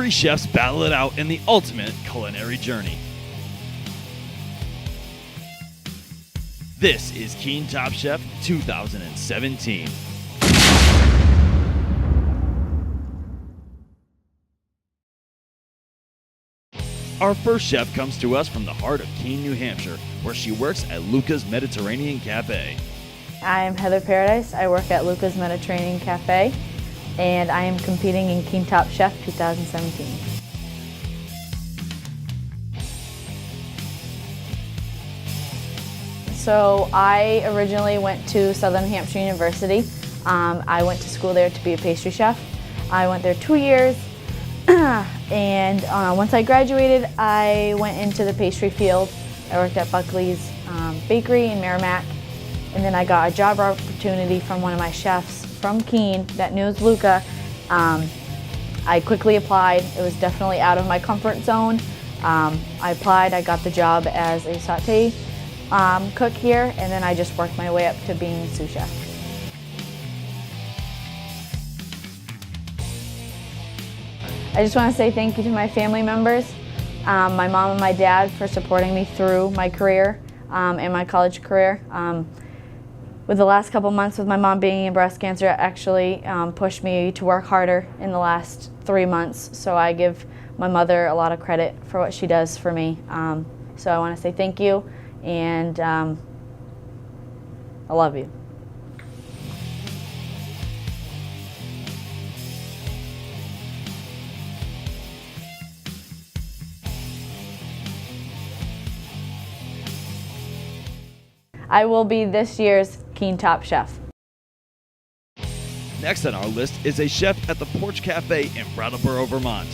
Three chefs battle it out in the ultimate culinary journey. This is Keene Top Chef 2017. Our first chef comes to us from the heart of Keene, New Hampshire, where she works at Luca's Mediterranean Cafe. I'm Heather Paradise. I work at Luca's Mediterranean Cafe, and I am competing in Keene Top Chef 2017. So I originally went to Southern Hampshire University. I went to school there to be a pastry chef. I went there 2 years. And once I graduated, I went into the pastry field. I worked at Buckley's Bakery in Merrimack, and then I got a job opportunity from one of my chefs from Keene that knows Luca. I quickly applied. It was definitely out of my comfort zone. I applied, I got the job as a sauté cook here, and then I just worked my way up to being sous chef. I just want to say thank you to my family members, my mom and my dad for supporting me through my career and my college career. With the last couple months with my mom being in breast cancer, it actually pushed me to work harder in the last 3 months. So I give my mother a lot of credit for what she does for me. So I want to say thank you, and I love you. I will be this year's Keene Top Chef. Next on our list is a chef at the Porch Cafe in Brattleboro, Vermont.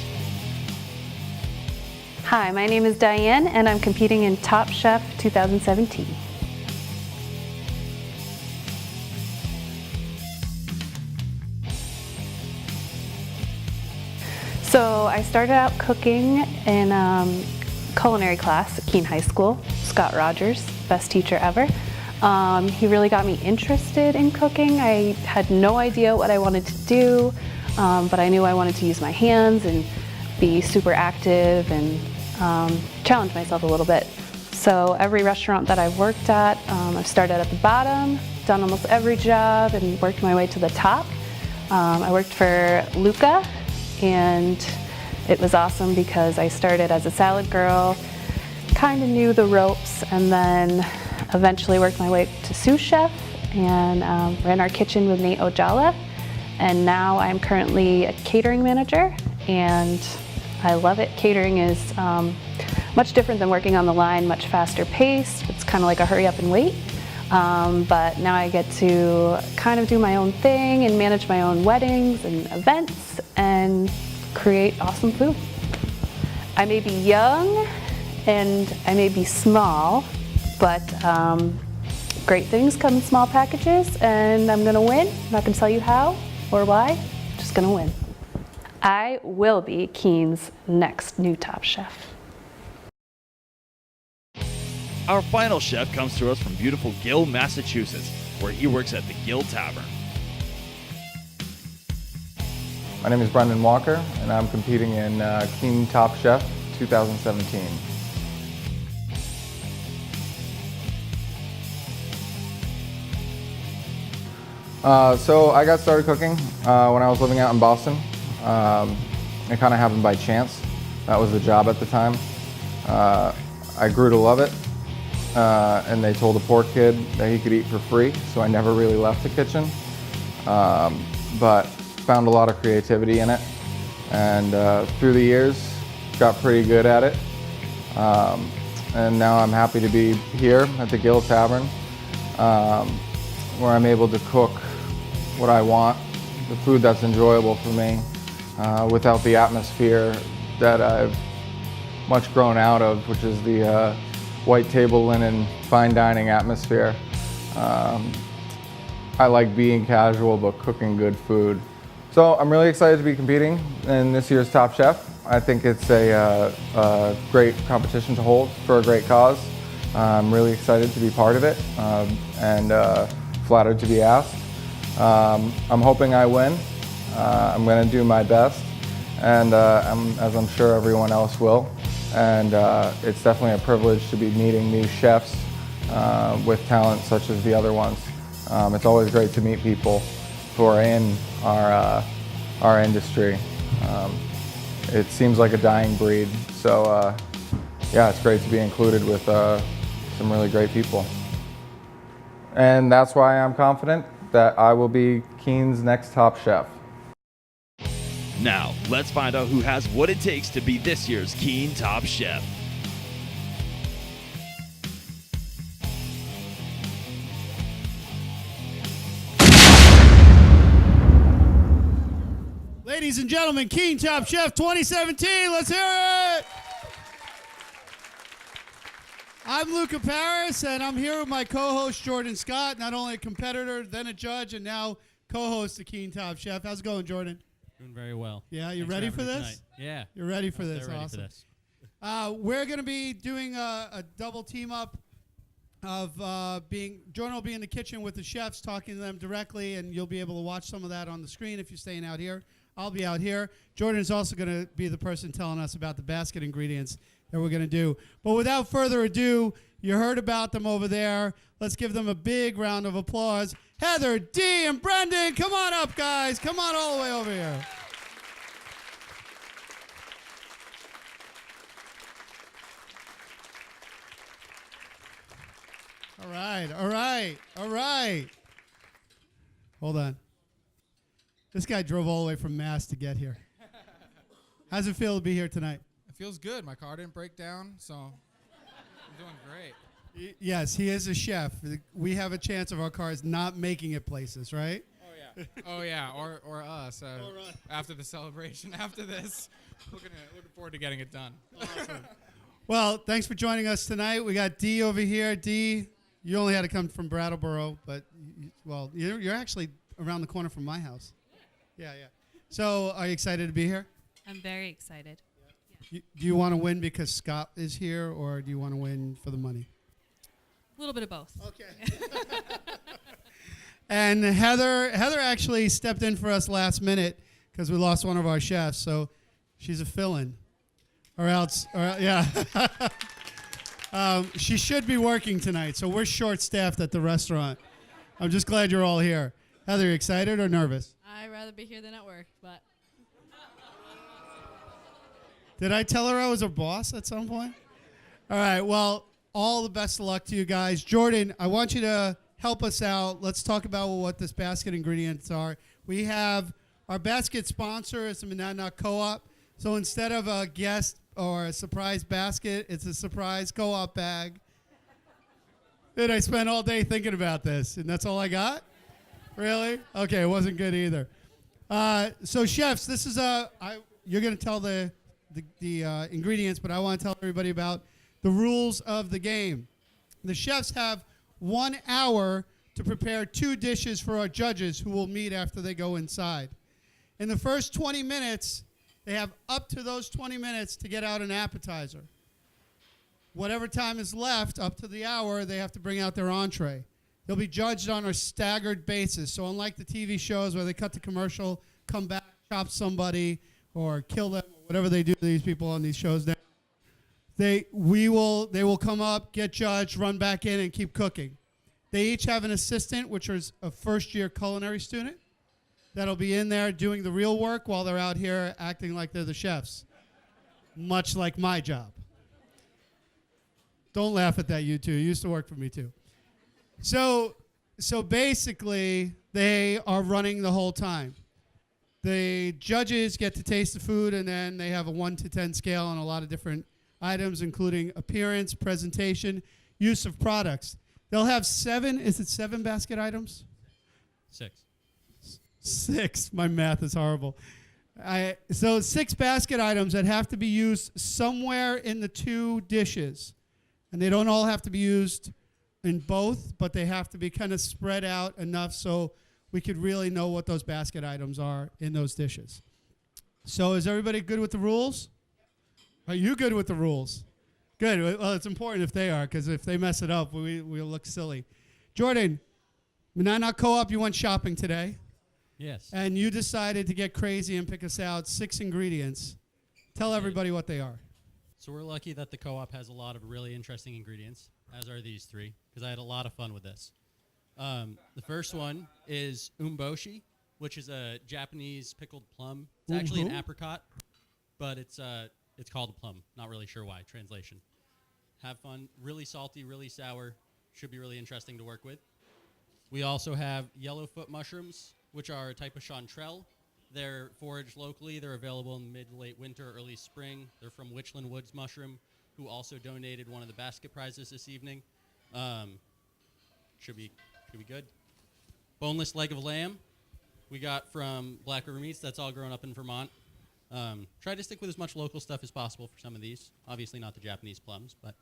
Hi, my name is Diane, and I'm competing in Top Chef 2017. So I started out cooking in culinary class at Keene High School. Scott Rogers, best teacher ever. He really got me interested in cooking. I had no idea what I wanted to do, but I knew I wanted to use my hands and be super active and challenge myself a little bit. So every restaurant that I've worked at, I've started at the bottom, done almost every job, and worked my way to the top. I worked for Luca, and it was awesome because I started as a salad girl, kind of knew the ropes, and then eventually worked my way to sous chef and ran our kitchen with Nate Ojala. And now I'm currently a catering manager, and I love it. Catering is much different than working on the line, much faster paced. It's kind of like a hurry up and wait. But now I get to kind of do my own thing and manage my own weddings and events and create awesome food. I may be young and I may be small, but great things come in small packages, and I'm gonna win. I'm not gonna tell you how or why, just gonna win. I will be Keene's next new Top Chef. Our final chef comes to us from beautiful Gill, Massachusetts, where he works at the Gill Tavern. My name is Brendan Walker, and I'm competing in Keene Top Chef 2017. So I got started cooking when I was living out in Boston. It kind of happened by chance. That was the job at the time. I grew to love it, and they told a poor kid that he could eat for free, so I never really left the kitchen. But found a lot of creativity in it, and through the years got pretty good at it. And now I'm happy to be here at the Gill Tavern, where I'm able to cook what I want, the food that's enjoyable for me, without the atmosphere that I've much grown out of, which is the white table linen, fine dining atmosphere. I like being casual but cooking good food. So I'm really excited to be competing in this year's Top Chef. I think it's a great competition to hold for a great cause. I'm really excited to be part of it, and flattered to be asked. I'm hoping I win. I'm going to do my best, and as I'm sure everyone else will. And it's definitely a privilege to be meeting new chefs with talent such as the other ones. It's always great to meet people who are in our industry. It seems like a dying breed, so yeah, it's great to be included with some really great people. And that's why I'm confident that I will be Keene's next Top Chef. Now, let's find out who has what it takes to be this year's Keene Top Chef. Ladies and gentlemen, Keene Top Chef 2017, let's hear it! I'm Luca Paris, and I'm here with my co-host Jordan Scott, not only a competitor, then a judge, and now co-host of Keene Top Chef. How's it going, Jordan? Doing very well. Yeah, you Thanks ready for for having me this? tonight. Yeah. You're ready for I'm this? so ready Awesome. for this. We're going to be doing a double team up of Jordan will be in the kitchen with the chefs, talking to them directly, and you'll be able to watch some of that on the screen if you're staying out here. I'll be out here. Jordan is also going to be the person telling us about the basket ingredients that we're going to do. But without further ado, you heard about them over there. Let's give them a big round of applause. Heather, Dee, and Brendan, come on up, guys. Come on all the way over here. All right, all right, all right. Hold on. This guy drove all the way from Mass to get here. How's it feel to be here tonight? It feels good. My car didn't break down, so I'm doing great. Yes, he is a chef. We have a chance of our cars not making it places, right? Oh yeah. Oh yeah, or us after the celebration. After this, looking forward to getting it done. Awesome. Well, thanks for joining us tonight. We got Dee over here. Dee, you only had to come from Brattleboro, but well, you're actually around the corner from my house. Yeah. So, are you excited to be here? I'm very excited. Do you want to win because Scott is here, or do you want to win for the money? A little bit of both. Okay. And Heather actually stepped in for us last minute because we lost one of our chefs, so she's a fill-in. Yeah. She should be working tonight, so we're short-staffed at the restaurant. I'm just glad you're all here. Heather, you excited or nervous? I'd rather be here than at work, but Did I tell her I was her boss at some point? All right, well, all the best of luck to you guys. Jordan, I want you to help us out. Let's talk about what this basket ingredients are. We have our basket sponsor is the Monadnock Co-op. So instead of a guest or a surprise basket, it's a surprise co-op bag. Dude, I spent all day thinking about this, and that's all I got? Really? Okay, it wasn't good either. So chefs, this is you're going to tell the ingredients, but I want to tell everybody about the rules of the game. The chefs have 1 hour to prepare 2 dishes for our judges who will meet after they go inside. In the first 20 minutes, they have up to those 20 minutes to get out an appetizer. Whatever time is left, up to the hour, they have to bring out their entree. They'll be judged on a staggered basis. So unlike the TV shows where they cut the commercial, come back, chop somebody, or kill them, or whatever they do to these people on these shows now, they will come up, get judged, run back in, and keep cooking. They each have an assistant, which is a first-year culinary student, that'll be in there doing the real work while they're out here acting like they're the chefs, much like my job. Don't laugh at that, you two. It used to work for me, too. So basically, they are running the whole time. The judges get to taste the food, and then they have a 1 to 10 scale on a lot of different items, including appearance, presentation, use of products. They'll have 7 basket items? 6. 6. My math is horrible. So 6 basket items that have to be used somewhere in the 2 dishes. And they don't all have to be used in both, but they have to be kind of spread out enough so we could really know what those basket items are in those dishes. So is everybody good with the rules? Are you good with the rules? Good. Well, it's important if they are, because if they mess it up, we'll look silly. Jordan, Monadnock Co-op, you went shopping today. Yes. And you decided to get crazy and pick us out 6 ingredients. Tell everybody what they are. So we're lucky that the co-op has a lot of really interesting ingredients, as are these 3, because I had a lot of fun with this. The first one is umboshi, which is a Japanese pickled plum. It's actually an apricot, but it's called a plum. Not really sure why. Translation. Have fun. Really salty, really sour. Should be really interesting to work with. We also have yellowfoot mushrooms, which are a type of chanterelle. They're foraged locally. They're available in mid to late winter, early spring. They're from Witchland Woods Mushroom, who also donated one of the basket prizes this evening. Should be good. Boneless leg of lamb we got from Black River Meats. That's all grown up in Vermont. Try to stick with as much local stuff as possible for some of these. Obviously not the Japanese plums, but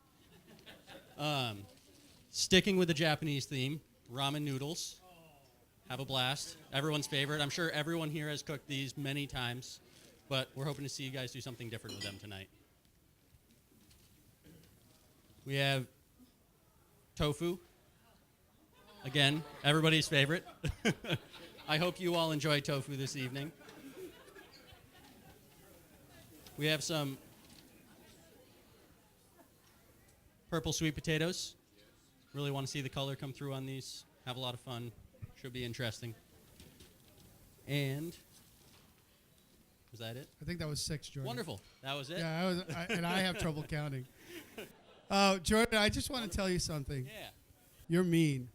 sticking with the Japanese theme, ramen noodles. Have a blast. Everyone's favorite. I'm sure everyone here has cooked these many times, but we're hoping to see you guys do something different with them tonight. We have tofu. Again, everybody's favorite. I hope you all enjoy tofu this evening. We have some purple sweet potatoes. Really want to see the color come through on these. Have a lot of fun. Should be interesting. And was that it? I think that was 6, Jordan. Wonderful. That was it? Yeah, and I have trouble counting. Jordan, I just want to tell you something. Yeah. You're mean.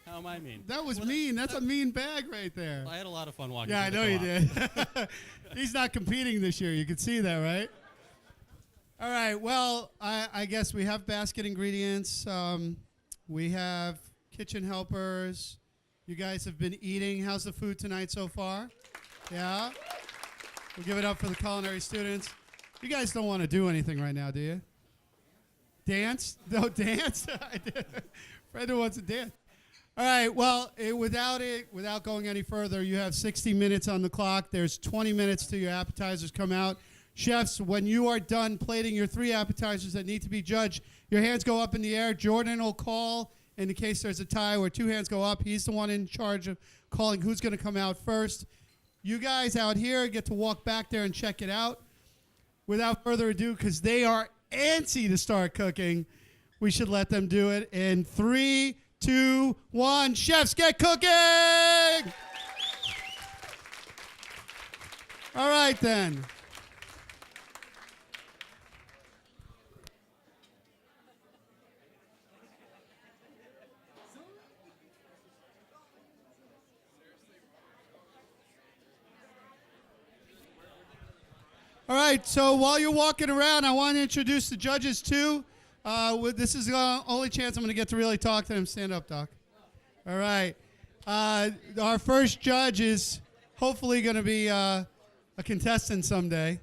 How am I mean? That was mean. That's a mean bag right there. I had a lot of fun walking. Yeah, I know you did. He's not competing this year. You can see that, right? All right. Well, I guess we have basket ingredients. We have kitchen helpers. You guys have been eating. How's the food tonight so far? Yeah? We'll give it up for the culinary students. You guys don't want to do anything right now, do you? Dance? No, dance? Brenda wants to dance. All right, well, without going any further, you have 60 minutes on the clock. There's 20 minutes till your appetizers come out. Chefs, when you are done plating your 3 appetizers that need to be judged, your hands go up in the air. Jordan will call in the case there's a tie where 2 hands go up. He's the one in charge of calling who's going to come out first. You guys out here get to walk back there and check it out. Without further ado, because they are antsy to start cooking, we should let them do it in 3, 2, 1. Chefs, get cooking! All right, then. All right, so while you're walking around, I want to introduce the judges, too. This is the only chance I'm going to get to really talk to them. Stand up, Doc. All right. Our first judge is hopefully going to be a contestant someday.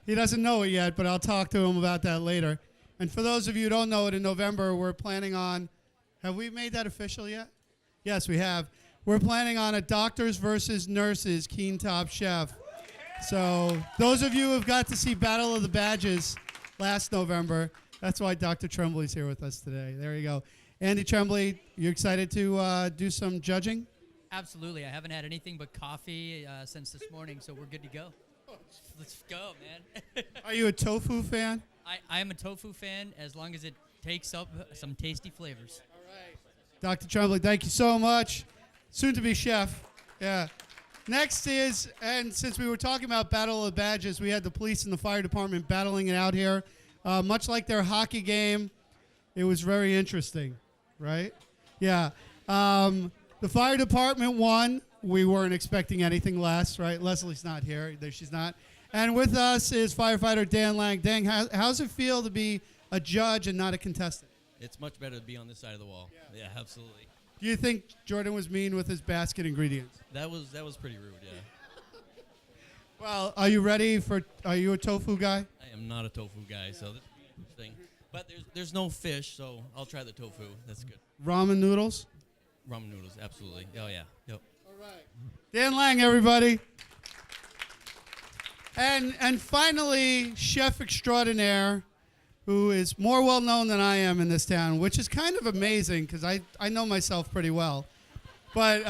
He doesn't know it yet, but I'll talk to him about that later. And for those of you who don't know it, in November, we're planning on, have we made that official yet? Yes, we have. We're planning on a Doctors versus Nurses Keene Top Chef. So those of you who have got to see Battle of the Badges last November, that's why Dr. Tremblay's here with us today. There you go. Andy Tremblay, you excited to do some judging? Absolutely. I haven't had anything but coffee since this morning, so we're good to go. Let's go, man. Are you a tofu fan? I am a tofu fan as long as it takes up some tasty flavors. All right. Dr. Tremblay, thank you so much. Soon to be chef. Yeah. Next is, and since we were talking about Battle of the Badges, we had the police and the fire department battling it out here. Much like their hockey game, it was very interesting, right? Yeah. The fire department won. We weren't expecting anything less, right? Leslie's not here. There she's not. And with us is firefighter Dan Lang. Dan, how's it feel to be a judge and not a contestant? It's much better to be on this side of the wall. Yeah, absolutely. Do you think Jordan was mean with his basket ingredients? That was pretty rude, yeah. Well, are you ready for, are you a tofu guy? I am not a tofu guy, so that's the thing. But there's no fish, so I'll try the tofu. That's good. Ramen noodles? Ramen noodles, absolutely. Oh, yeah. Yep. All right. Dan Lang, everybody. And finally, chef extraordinaire, who is more well-known than I am in this town, which is kind of amazing because I know myself pretty well. But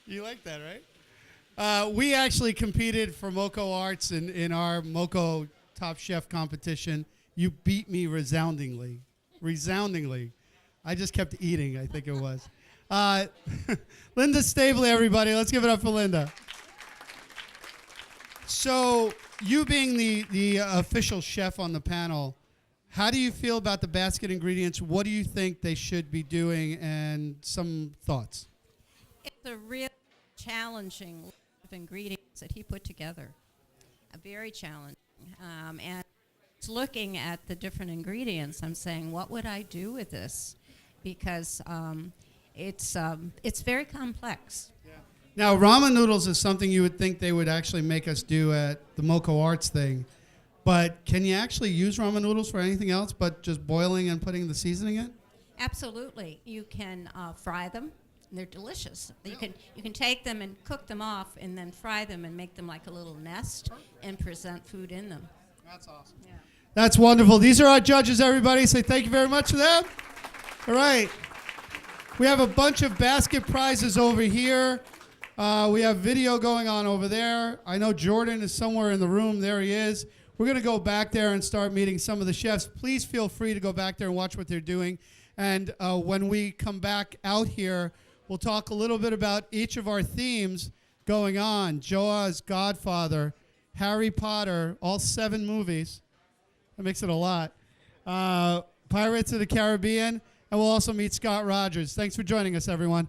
You like that, right? We actually competed for Moco Arts in our Moco Top Chef competition. You beat me resoundingly. Resoundingly. I just kept eating, I think it was. Linda Stabley, everybody. Let's give it up for Linda. So, you being the official chef on the panel, how do you feel about the basket ingredients? What do you think they should be doing, and some thoughts? It's a real challenging list of ingredients that he put together. Very challenging. And looking at the different ingredients, I'm saying, what would I do with this? Because it's very complex. Now, ramen noodles is something you would think they would actually make us do at the Moco Arts thing. But can you actually use ramen noodles for anything else but just boiling and putting the seasoning in? Absolutely. You can fry them. They're delicious. You can take them and cook them off and then fry them and make them like a little nest and present food in them. That's awesome. Yeah. That's wonderful. These are our judges, everybody. Say thank you very much to them. All right. We have a bunch of basket prizes over here. We have video going on over there. I know Jordan is somewhere in the room. There he is. We're going to go back there and start meeting some of the chefs. Please feel free to go back there and watch what they're doing. And when we come back out here, we'll talk a little bit about each of our themes going on. Jaws, Godfather, Harry Potter, all 7 movies. That makes it a lot. Pirates of the Caribbean. And we'll also meet Scott Rogers. Thanks for joining us, everyone.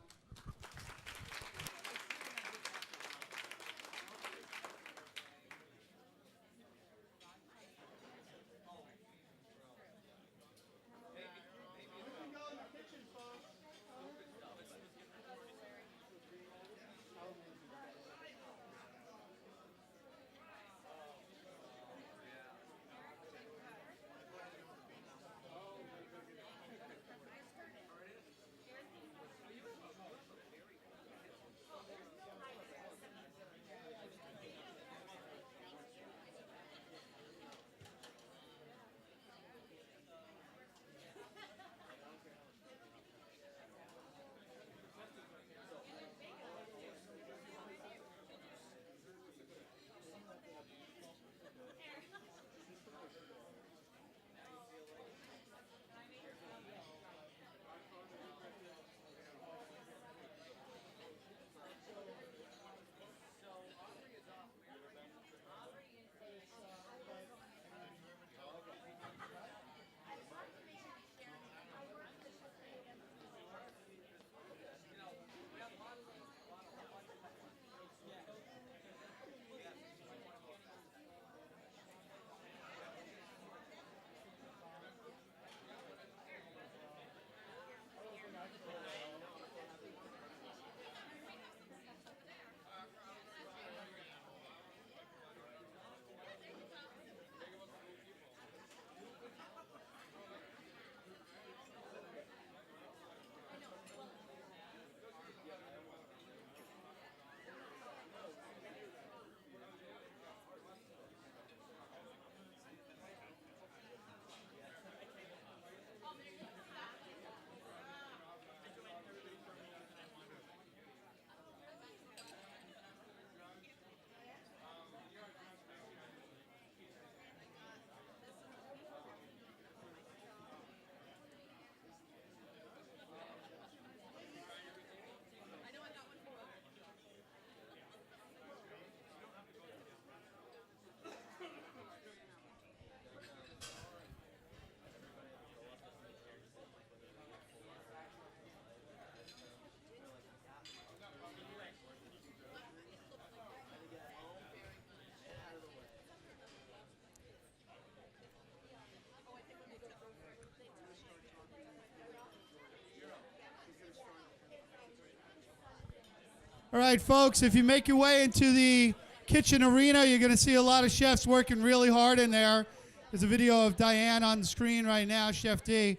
All right, folks, if you make your way into the kitchen arena, you're going to see a lot of chefs working really hard in there. There's a video of Diane on the screen right now, Chef D.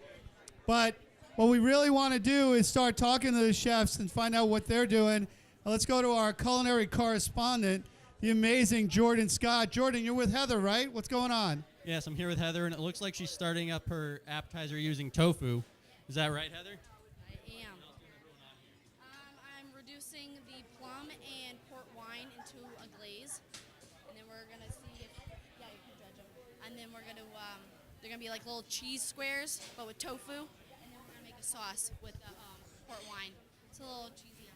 But what we really want to do is start talking to the chefs and find out what they're doing. Let's go to our culinary correspondent, the amazing Jordan Scott. Jordan, you're with Heather, right? What's going on? Yes, I'm here with Heather, and it looks like she's starting up her appetizer using tofu. Is that right, Heather? I am. I'm reducing the plum They're gonna be like little cheese squares, but with tofu. And then we're gonna make a sauce with the port wine. It's a little cheesy.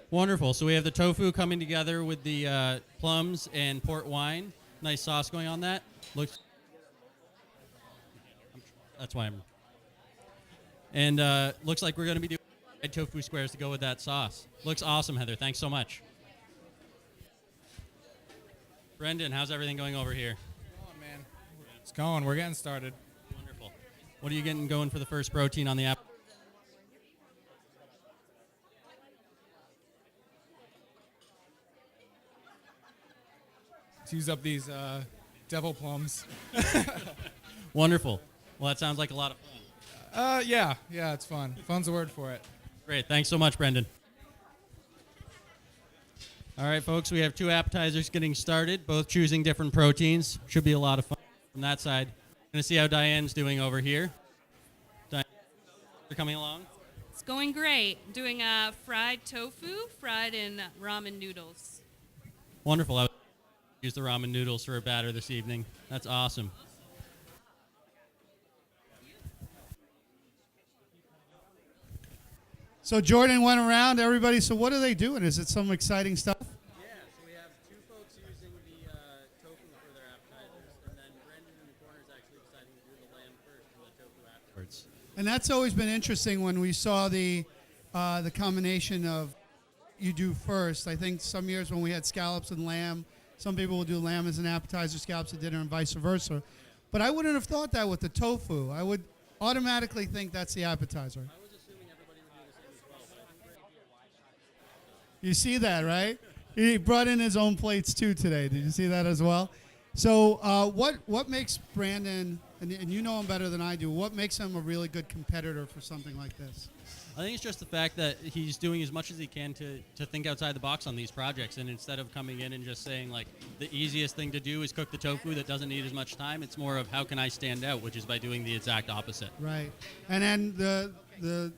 Wonderful. So we have the tofu coming together with the plums and port wine. Nice sauce going on that. Looks. That's why I'm. And looks like we're going to be doing tofu squares to go with that sauce. Looks awesome, Heather. Thanks so much. Brendan, how's everything going over here? Oh, man. It's going. We're getting started. Wonderful. What are you getting going for the first protein on the app? Let's use up these devil plums. Wonderful. Well, that sounds like a lot of fun. Yeah, it's fun. Fun's a word for it. Great. Thanks so much, Brendan. All right, folks, we have 2 appetizers getting started, both choosing different proteins. Should be a lot of fun from that side. Going to see how Diane's doing over here. Diane, you're coming along? It's going great. Doing fried tofu, fried in ramen noodles. Wonderful. I use the ramen noodles for a batter this evening. That's awesome. So Jordan went around, everybody. So what are they doing? Is it some exciting stuff? Yeah, so we have 2 folks using the tofu for their appetizers, and then Brendan in the corner is actually deciding to do the lamb first and the tofu afterwards. And that's always been interesting when we saw the combination of you do first. I think some years when we had scallops and lamb, some people will do lamb as an appetizer, scallops at dinner, and vice versa. But I wouldn't have thought that with the tofu. I would automatically think that's the appetizer. You see that, right? He brought in his own plates too today. Did you see that as well? So what makes Brandon, and you know him better than I do, what makes him a really good competitor for something like this? I think it's just the fact that he's doing as much as he can to think outside the box on these projects. And instead of coming in and just saying, like, the easiest thing to do is cook the tofu that doesn't need as much time, it's more of how can I stand out, which is by doing the exact opposite. Right. And then the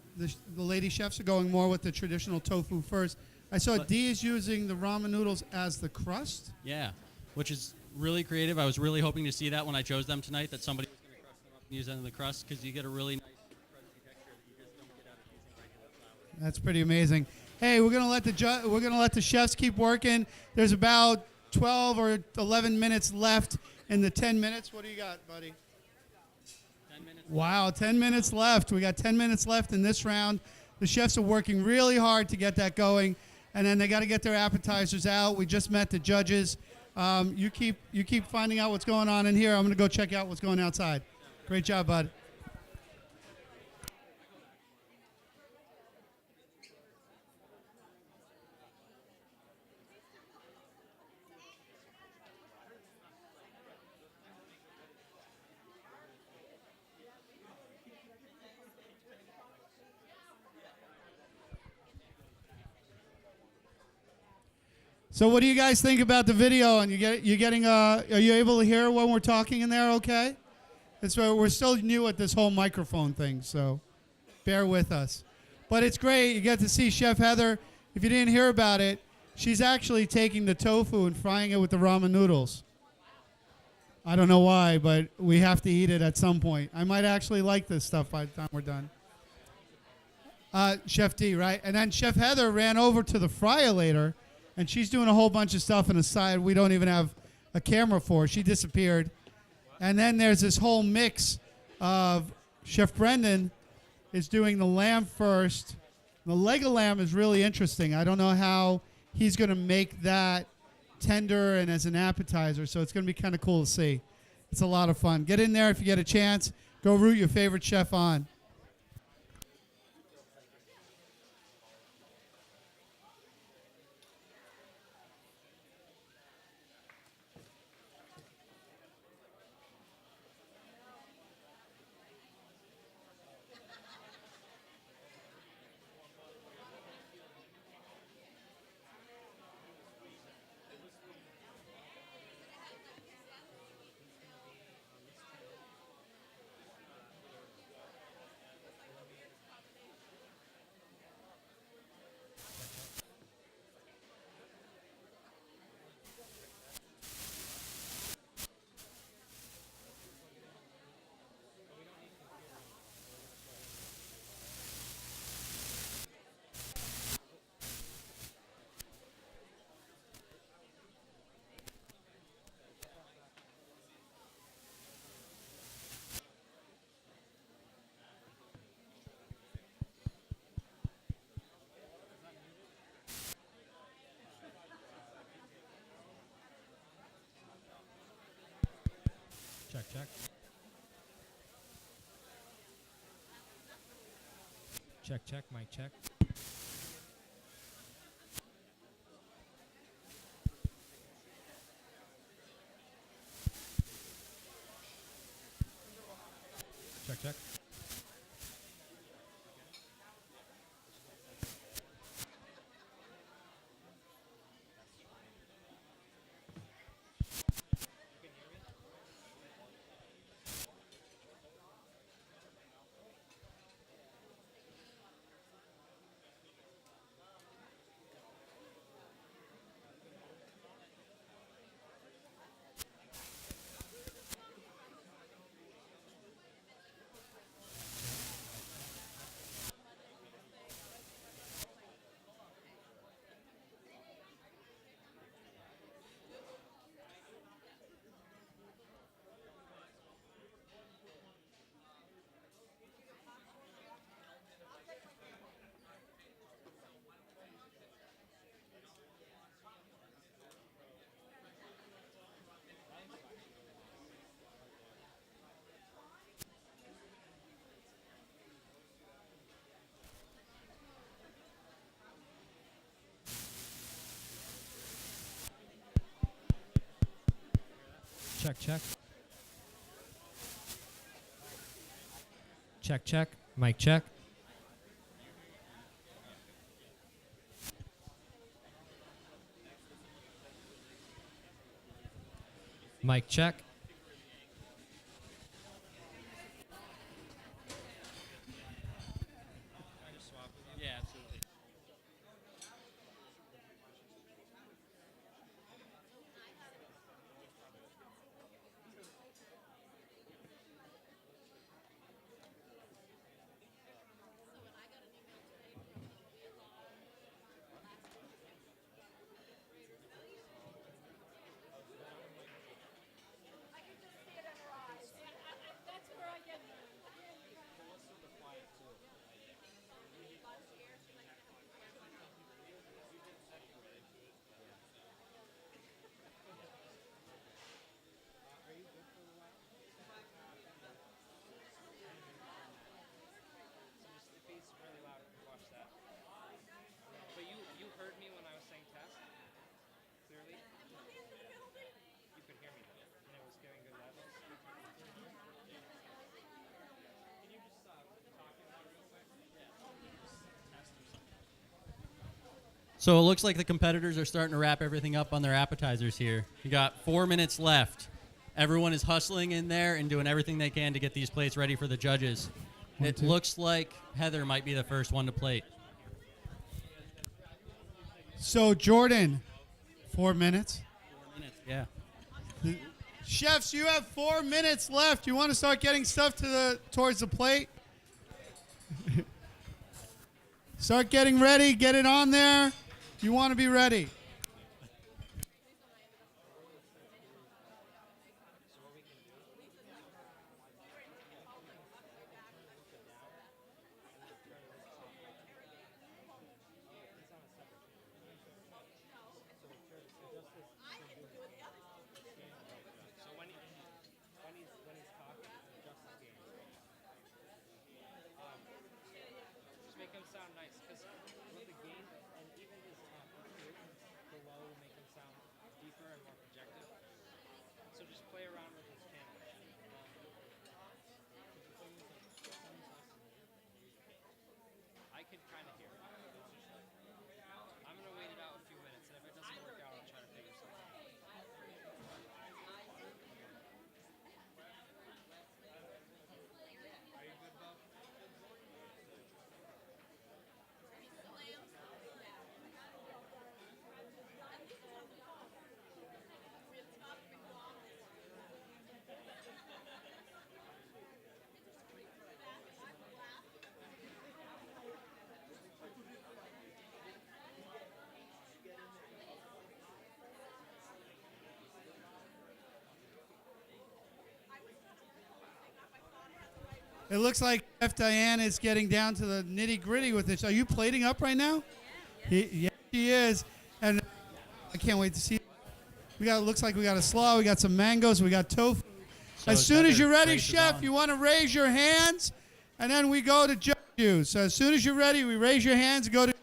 lady chefs are going more with the traditional tofu first. I saw Dee is using the ramen noodles as the crust. Yeah, which is really creative. I was really hoping to see that when I chose them tonight, that somebody was going to crush them up and use them in the crust, because you get a really nice crunchy texture that you just don't get out of using regular flour. That's pretty amazing. Hey, we're gonna let the chefs keep working. There's about 12 or 11 minutes left in the 10 minutes. What do you got, buddy? 10 minutes. Wow, 10 minutes left. We got 10 minutes left in this round. The chefs are working really hard to get that going. And then they got to get their appetizers out. We just met the judges. You keep finding out what's going on in here. I'm going to go check out what's going outside. Great job, bud. So what do you guys think about the video? And are you able to hear when we're talking in there okay? That's right, we're still new at this whole microphone thing, so bear with us. But it's great. You get to see Chef Heather. If you didn't hear about it, she's actually taking the tofu and frying it with the ramen noodles. I don't know why, but we have to eat it at some point. I might actually like this stuff by the time we're done. Chef D, right? And then Chef Heather ran over to the fryer later, and she's doing a whole bunch of stuff on the side we don't even have a camera for. She disappeared. And then there's this whole mix of Chef Brendan is doing the lamb first. The leg of lamb is really interesting. I don't know how he's going to make that tender and as an appetizer, so it's going to be kind of cool to see. It's a lot of fun. Get in there if you get a chance. Go root your favorite chef on. Check, check, mic check. Check, check. Check, check. Check, check. Mic check. Mic check. Yeah, absolutely. But you heard me when I was saying test? Clearly? You could hear me though, and it was giving good levels. Can you just talk about it real quick? So it looks like the competitors are starting to wrap everything up on their appetizers here. You got 4 minutes left. Everyone is hustling in there and doing everything they can to get these plates ready for the judges. It looks like Heather might be the first one to plate. So, Jordan, 4 minutes. 4 minutes, yeah. Chefs, you have 4 minutes left. You want to start getting stuff towards the plate? Start getting ready. Get it on there. You want to be ready. Just make him sound nice, because with the game, and even his below will make him sound deeper and more projected. So just play around with his channel. I could kind of hear it. I'm going to wait it out a few minutes, and if it doesn't work out, I'll try to figure something out. Are you good, Bob? It looks like Chef Diane is getting down to the nitty gritty with this. Are you plating up right now? Yeah, she is. And I can't wait to see. Looks like we got a slaw. We got some mangoes. We got tofu. So as soon as Heather you're ready, races Chef, on. you want to raise your hands, and then we go to judges. you. So as soon as you're ready, we raise your hands and go to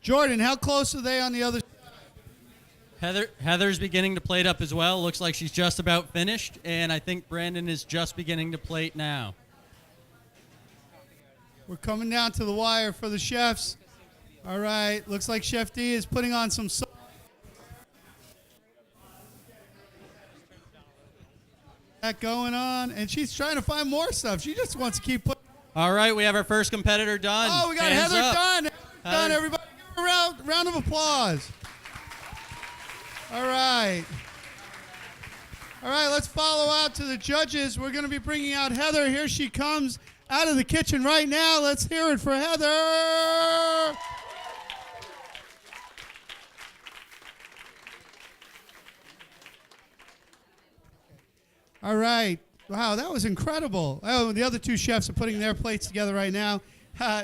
Jordan. How close are they on the other side? Heather's beginning to plate up as well. Looks like she's just about finished, and I think Brandon is just beginning to plate now. We're coming down to the wire for the chefs. All right, looks like Chef D is putting on some salt. That going on, and she's trying to find more stuff. She just wants to keep putting. All right, we have our first competitor done. Oh, we got Hands Heather up. done. Done, everybody. Give her a round of applause. All right. All right, let's follow out to the judges. We're going to be bringing out Heather. Here she comes out of the kitchen right now. Let's hear it for Heather. All right. Wow, that was incredible. Oh, the other two chefs are putting their plates together right now.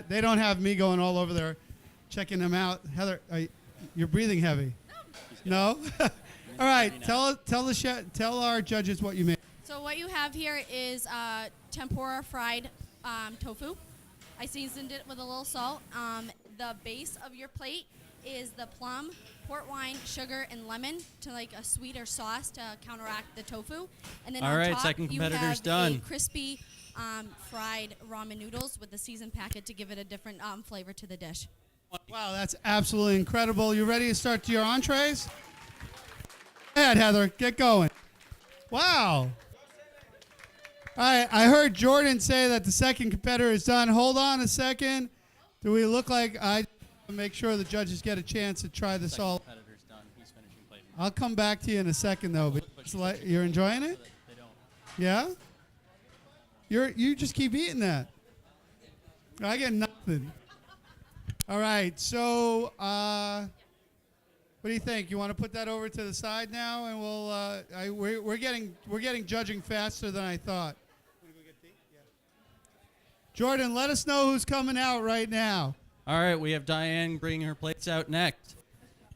They don't have me going all over there checking them out. Heather, you're breathing heavy. No? All right. Tell our judges what you made. So what you have here is tempura fried tofu. I seasoned it with a little salt. The base of your plate is the plum, port wine, sugar, and lemon to like a sweeter sauce to counteract the tofu. And then All on right, top, second you competitor's have done. a crispy fried ramen noodles with the seasoned packet to give it a different flavor to the dish. Wow, that's absolutely incredible. You ready to start to your entrees? Go ahead, Heather. Get going. Wow. All right, I heard Jordan say that the second competitor is done. Hold on a second. Do we look like I make sure the judges get a chance to try this all? Competitor's done. He's finishing plating. I'll come back to you in a second, though. But you're enjoying it? They don't. Yeah? You just keep eating that. I get nothing. All right, so what do you think? You want to put that over to the side now, and we're getting judging faster than I thought. Jordan, let us know who's coming out right now. All right, we have Diane bringing her plates out next.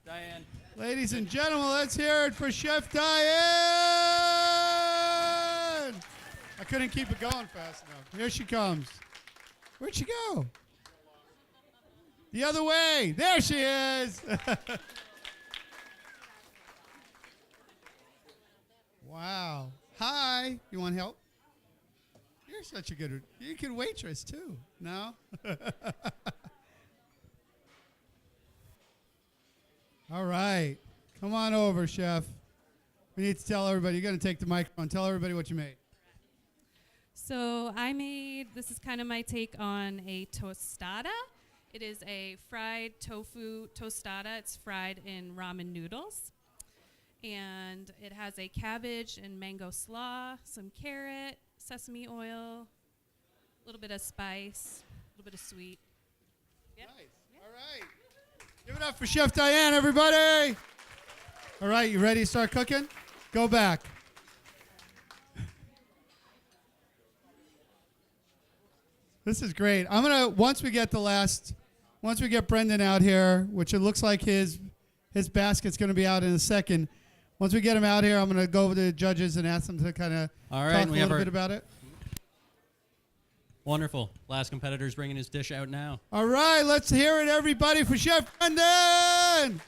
Diane. Ladies and gentlemen, let's hear it for Chef Diane. I couldn't keep it going fast enough. Here she comes. Where'd she go? The other way. There she is. Wow. Hi. You want help? You're such a good. You can waitress too. No? All right. Come on over, Chef. We need to tell everybody. You're going to take the microphone. Tell everybody what you made. So I made, this is kind of my take on a tostada. It is a fried tofu tostada. It's fried in ramen noodles. And it has a cabbage and mango slaw, some carrot, sesame oil, a little bit of spice, a little bit of sweet. Yep. Nice. All right. Give it up for Chef Diane, everybody. All right, you ready to start cooking? Go back. This is great. I'm going to, once we get Brendan out here, which it looks like his basket's going to be out in a second. Once we get him out here, I'm going to go over to the judges and ask them to kind of talk a little bit about it. Wonderful. Last competitor's bringing his dish out now. All right, let's hear it, everybody, for Chef Brendan.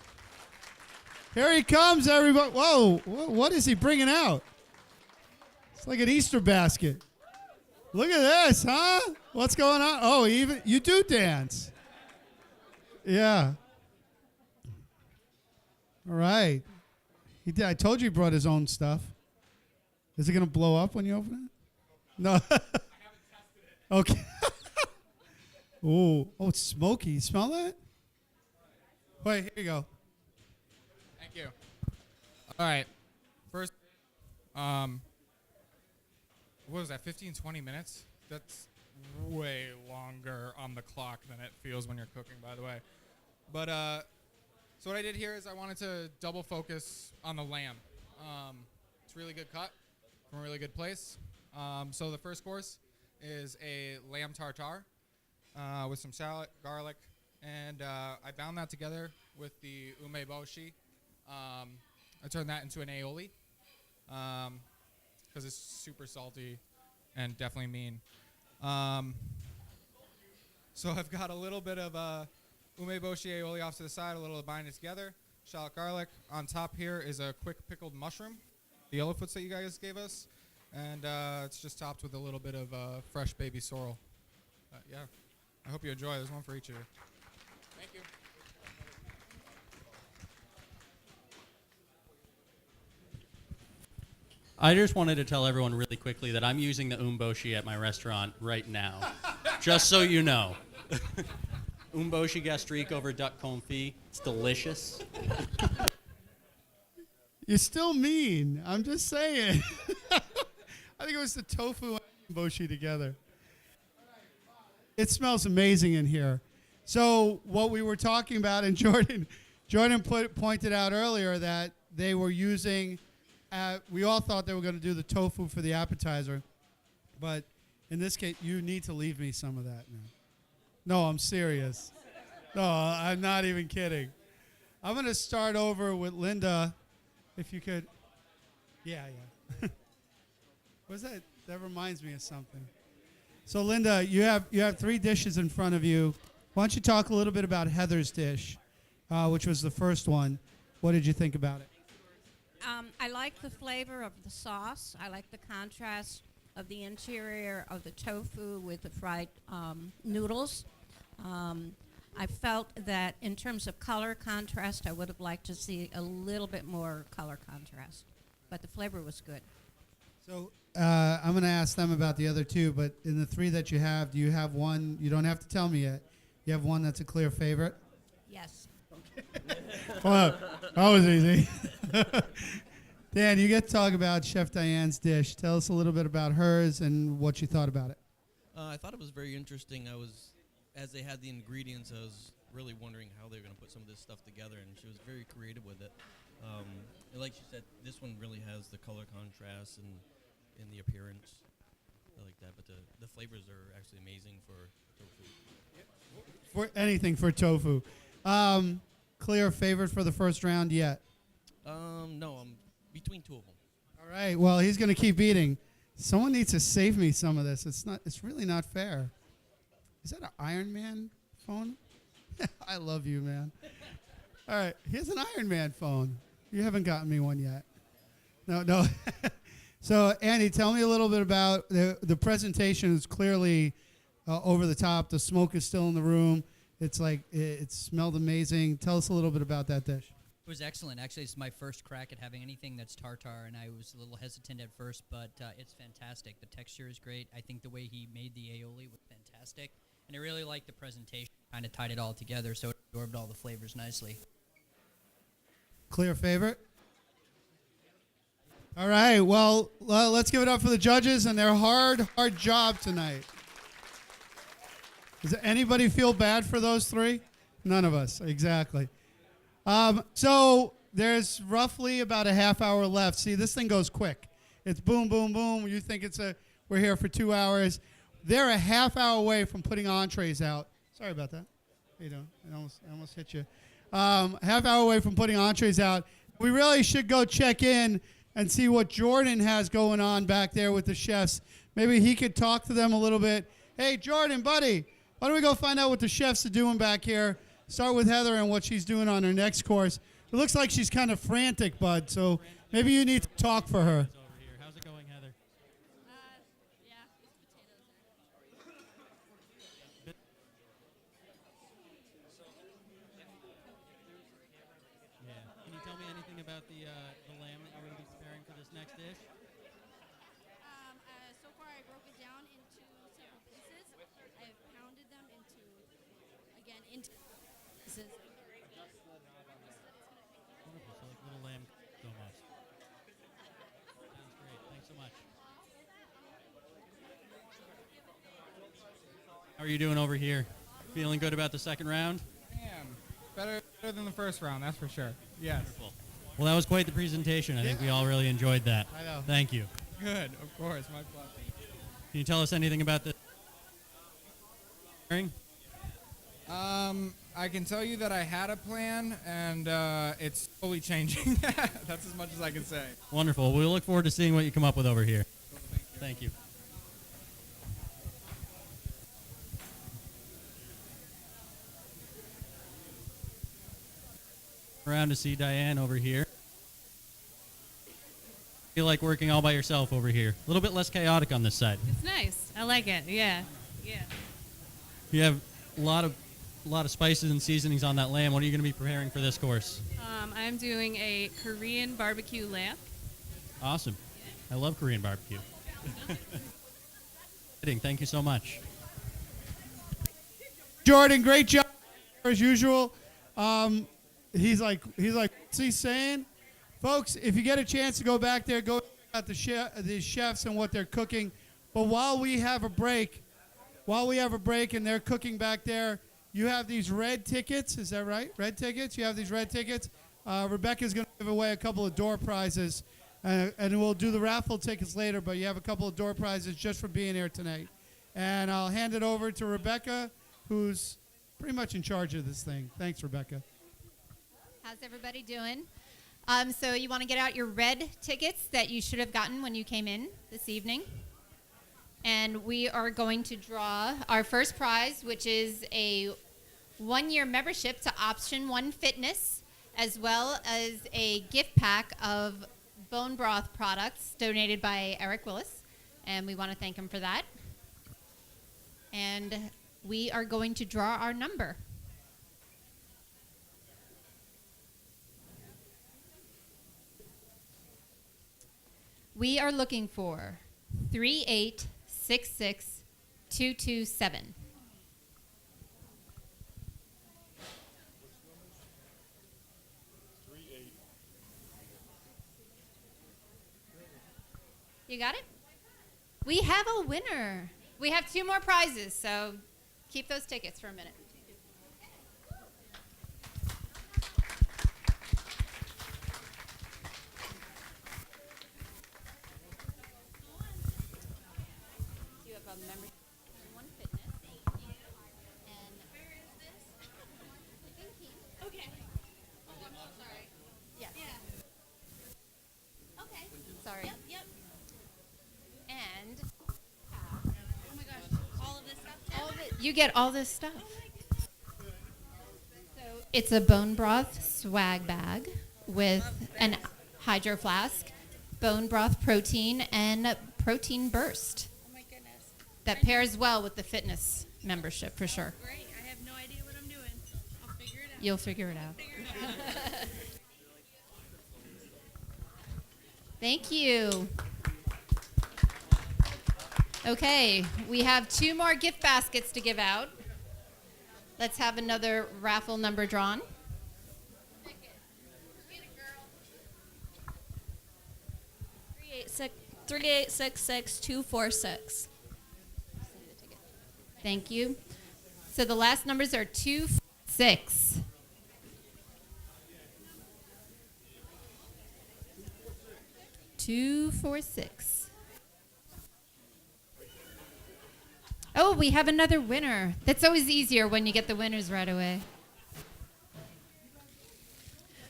Here he comes, everybody. Whoa, what is he bringing out? It's like an Easter basket. Look at this, huh? What's going on? Oh, even you do dance. Yeah. All right. He did. I told you he brought his own stuff. Is it going to blow up when you open it? No. Okay. Oh, it's smoky. You smell that? Wait, here you go. Thank you. All right. First, what was that, 15, 20 minutes? That's way longer on the clock than it feels when you're cooking, by the way. But, so what I did here is I wanted to double focus on the lamb. It's a really good cut from a really good place. So the first course is a lamb tartare with some salad, garlic, and I bound that together with the umeboshi. I turned that into an aioli because it's super salty and definitely mean. So I've got a little bit of umeboshi aioli off to the side, a little of binding together, shallot garlic. On top here is a quick pickled mushroom, the yellowfoots that you guys gave us. And it's just topped with a little bit of fresh baby sorrel. Yeah, I hope you enjoy. There's one for each of you. Thank you. I just wanted to tell everyone really quickly that I'm using the umboshi at my restaurant right now, just so you know. Umboshi gastrique over duck confit. It's delicious. You're still mean. I'm just saying. I think it was the tofu and boshi together. It smells amazing in here. So what we were talking about, and Jordan pointed out earlier that they were using, we all thought they were going to do the tofu for the appetizer. But in this case, you need to leave me some of that now. No, I'm serious. No, I'm not even kidding. I'm going to start over with Linda, if you could. Yeah. What's that? That reminds me of something. So, Linda, you have 3 dishes in front of you. Why don't you talk a little bit about Heather's dish, which was the first one. What did you think about it? I like the flavor of the sauce. I like the contrast of the interior of the tofu with the fried noodles. I felt that in terms of color contrast, I would have liked to see a little bit more color contrast. But the flavor was good. So I'm going to ask them about the other 2, but in the 3 that you have, do you have one? You don't have to tell me yet. You have one that's a clear favorite? Yes. Well, that was easy. Dan, you get to talk about Chef Diane's dish. Tell us a little bit about hers and what you thought about it. I thought it was very interesting. As they had the ingredients, I was really wondering how they were going to put some of this stuff together, and she was very creative with it. And like she said, this one really has the color contrast and the appearance. I like that, but the flavors are actually amazing for tofu. For anything for tofu. Clear favorite for the first round yet? No, I'm between 2 of them. All right. Well, he's going to keep eating. Someone needs to save me some of this. It's really not fair. Is that an Iron Man phone? I love you, man. All right. Here's an Iron Man phone. You haven't gotten me one yet. No. So, Andy, tell me a little bit about the presentation. Is clearly over the top. The smoke is still in the room. It's like it smelled amazing. Tell us a little bit about that dish. It was excellent. Actually, it's my first crack at having anything that's tartar, and I was a little hesitant at first, but it's fantastic. The texture is great. I think the way he made the aioli was fantastic, and I really liked the presentation. Kind of tied it all together, so it absorbed all the flavors nicely. Clear favorite? All right. Well, let's give it up for the judges and their hard job tonight. Does anybody feel bad for those 3? None of us. Exactly. So there's roughly about a half hour left. See, this thing goes quick. It's boom, boom, boom. You think we're here for 2 hours. They're a half hour away from putting entrees out. Sorry about that. How you doing? I almost hit you. Half hour away from putting entrees out. We really should go check in and see what Jordan has going on back there with the chefs. Maybe he could talk to them a little bit. Hey, Jordan, buddy, why don't we go find out what the chefs are doing back here? Start with Heather and what she's doing on her next course. It looks like she's kind of frantic, bud, so maybe you need to talk for her. How's it going, Heather? Yeah. Can you tell me anything about the lamb that you're going to be preparing for this next dish? So far, I broke it down into several pieces. I have pounded them into pieces. Wonderful. So like little lamb almost. Sounds great. Thanks so much. How are you doing over here? Feeling good about the second round? Man, better than the first round, that's for sure. Yes. Wonderful. Well, that was quite the presentation. I think we all really enjoyed that. I know. Thank you. Good, of course, my pleasure. Can you tell us anything about the hearing? I can tell you that I had a plan, and it's slowly changing. That's as much as I can say. Wonderful. We look forward to seeing what you come up with over here. Thank you. around to see Diane over here. Feel like working all by yourself over here. A little bit less chaotic on this side. It's nice. I like it. Yeah. Yeah. You have a lot of spices and seasonings on that lamb. What are you going to be preparing for this course? I'm doing a Korean barbecue lamb. Awesome. I love Korean barbecue. Thank you so much. Jordan, great job as usual. He's like, what's he saying? Folks, if you get a chance to go back there, go at the chefs and what they're cooking. But while we have a break and they're cooking back there, you have these red tickets. Is that right? Red tickets? You have these red tickets. Rebecca's going to give away a couple of door prizes. And we'll do the raffle tickets later, but you have a couple of door prizes just for being here tonight. And I'll hand it over to Rebecca, who's pretty much in charge of this thing. Thanks, Rebecca. How's everybody doing? So you want to get out your red tickets that you should have gotten when you came in this evening. And we are going to draw our first prize, which is a 1-year membership to Option 1 Fitness, as well as a gift pack of bone broth products donated by Eric Willis. And we want to thank him for that. And we are going to draw our number. We are looking for 3866227. You got it? We have a winner. We have 2 more prizes, so keep those tickets for a minute. You have a membership in One Fitness. And where is this? I think Keene. Okay. Oh, I'm so sorry. Yes. Yeah. Okay. Sorry. Yep. And oh my gosh, all of this stuff. All of it. You get all this stuff. So it's a bone broth swag bag with an hydro flask, bone broth protein, and protein burst. Oh my goodness. That pairs well with the fitness membership for sure. Great. I have no idea what I'm doing. I'll figure it out. You'll figure it out. Thank you. Okay, we have 2 more gift baskets to give out. Let's have another raffle number drawn. 3866246. Thank you. So the last numbers are 246. Oh, we have another winner. That's always easier when you get the winners right away.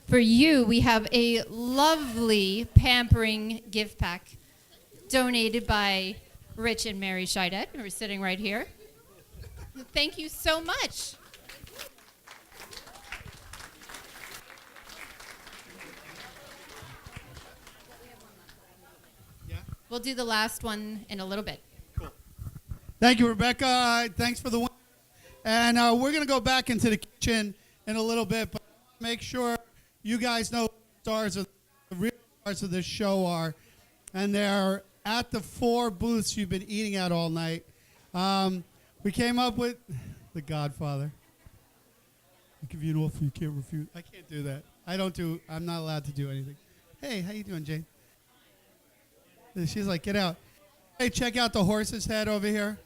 For you, we have a lovely pampering gift pack donated by Rich and Mary Scheidet, who are sitting right here. Thank you so much. We'll do the last one in a little bit. Thank you, Rebecca. Thanks for the win. And we're going to go back into the kitchen in a little bit, but make sure you guys know the real stars of this show are. And they're at the 4 booths you've been eating at all night. We came up with The Godfather. I'll give you an offer you can't refuse. I can't do that. I'm not allowed to do anything. Hey, how you doing, Jane? She's like, get out. Hey, check out the horse's head over here.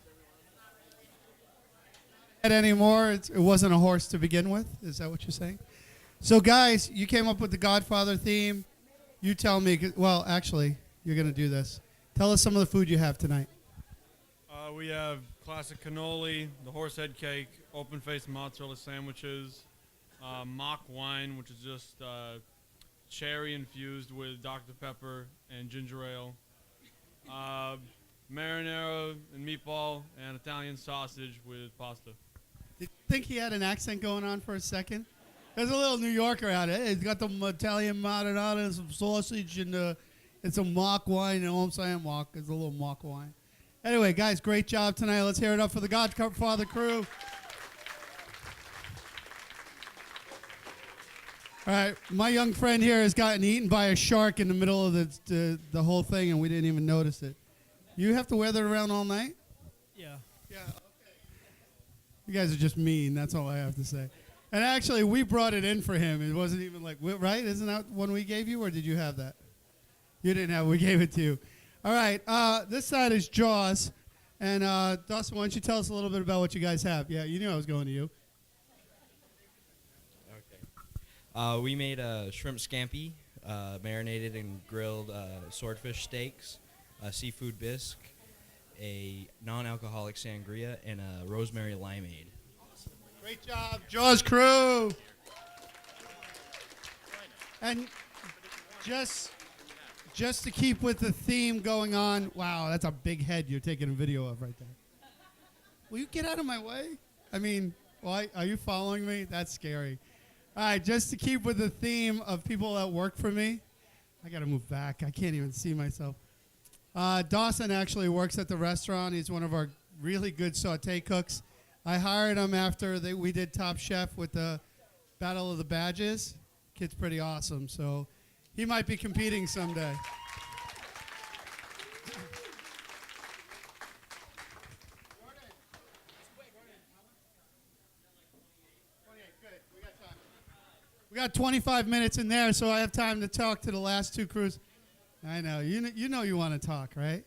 Anymore. It wasn't a horse to begin with. Is that what you're saying? So, guys, you came up with the Godfather theme. You tell me. Well, actually, you're going to do this. Tell us some of the food you have tonight. We have classic cannoli, the horse head cake, open-faced mozzarella sandwiches, mock wine, which is just cherry infused with Dr. Pepper and ginger ale, marinara and meatball, and Italian sausage with pasta. Did you think he had an accent going on for a second? There's a little New Yorker out there. He's got the Italian marinara and some sausage and some mock wine. You know what I'm saying? Mock. It's a little mock wine. Anyway, guys, great job tonight. Let's hear it up for the Godfather crew. All right, my young friend here has gotten eaten by a shark in the middle of the whole thing, and we didn't even notice it. You have to wear that around all night? Yeah. Yeah, okay. You guys are just mean. That's all I have to say. And actually, we brought it in for him. It wasn't even like, right? Isn't that one we gave you, or did you have that? You didn't have it. We gave it to you. All right, this side is Jaws. And Dawson, why don't you tell us a little bit about what you guys have? Yeah, you knew I was going to you. We made a shrimp scampi, marinated and grilled swordfish steaks, a seafood bisque, a non-alcoholic sangria, and a rosemary limeade. Great job, Jaws crew. And just to keep with the theme going on, wow, that's a big head you're taking a video of right there. Will you get out of my way? I mean, why are you following me? That's scary. All right, just to keep with the theme of people that work for me, I got to move back. I can't even see myself. Dawson actually works at the restaurant. He's one of our really good saute cooks. I hired him after we did Top Chef with the Battle of the Badges. Kid's pretty awesome, so he might be competing someday. We got 25 minutes in there, so I have time to talk to the last two crews. I know. You know you want to talk, right?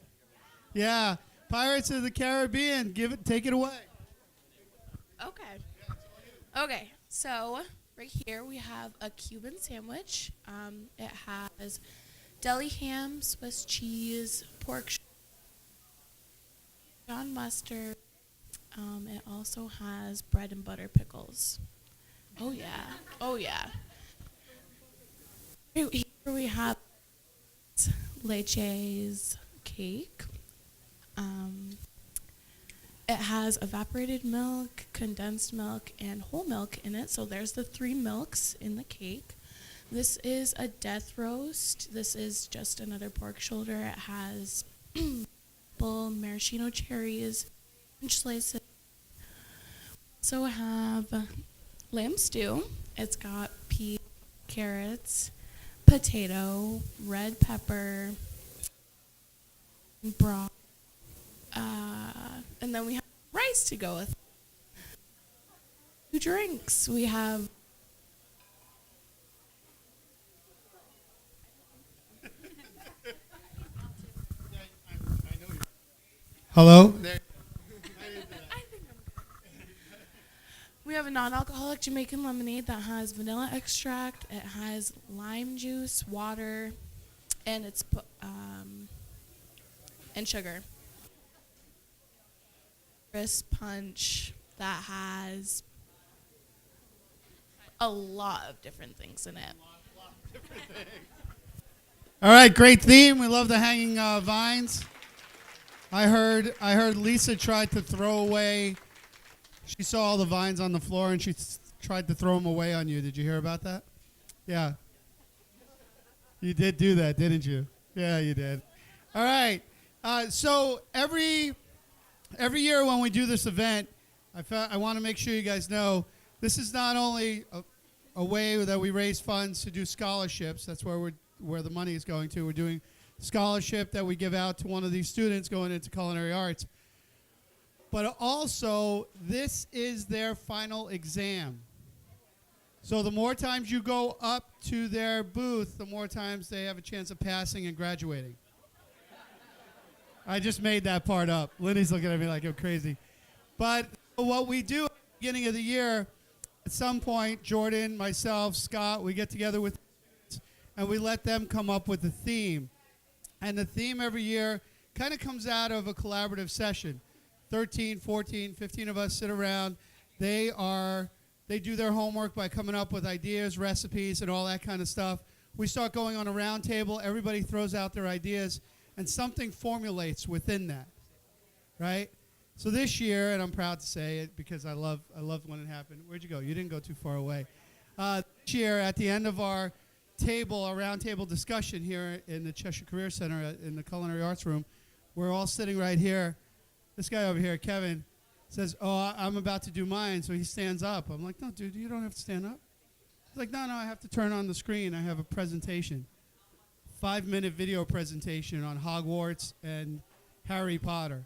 Yeah. Pirates of the Caribbean, take it away. Okay. Okay. So right here we have a Cuban sandwich. It has deli ham, Swiss cheese, pork, Dijon mustard. It also has bread and butter pickles. Oh yeah. Oh yeah. Here we have leche's cake. It has evaporated milk, condensed milk, and whole milk in it. So there's the 3 milks in the cake. This is a death roast. This is just another pork shoulder. It has full maraschino cherries, French slices. So I have lamb stew. It's got peas, carrots, potato, red pepper, broth, and then we have rice to go with. 2 drinks. We have Hello? We have a non-alcoholic Jamaican lemonade that has vanilla extract. It has lime juice, water, and it's and sugar. Crisp punch that has a lot of different things in it. All right, great theme. We love the hanging vines. I heard Lisa tried to throw away. She saw all the vines on the floor and she tried to throw them away on you. Did you hear about that? Yeah. You did do that, didn't you? Yeah, you did. All right. So every year when we do this event, I want to make sure you guys know this is not only a way that we raise funds to do scholarships. That's where the money is going to. We're doing scholarship that we give out to one of these students going into culinary arts. But also, this is their final exam. So the more times you go up to their booth, the more times they have a chance of passing and graduating. I just made that part up. Lindy's looking at me like I'm crazy. But what we do at the beginning of the year, at some point, Jordan, myself, Scott, we get together with and we let them come up with a theme. And the theme every year kind of comes out of a collaborative session. 13, 14, 15 of us sit around. They do their homework by coming up with ideas, recipes, and all that kind of stuff. We start going on a round table. Everybody throws out their ideas, and something formulates within that, right? So this year, and I'm proud to say it because I loved when it happened. Where'd you go? You didn't go too far away. This year, at the end of our round table discussion here in the Cheshire Career Center in the Culinary Arts Room, we're all sitting right here. This guy over here, Kevin, says, "Oh, I'm about to do mine," so he stands up. I'm like, "No, dude, you don't have to stand up." He's like, "No, I have to turn on the screen. I have a presentation, 5-minute video presentation on Hogwarts and Harry Potter."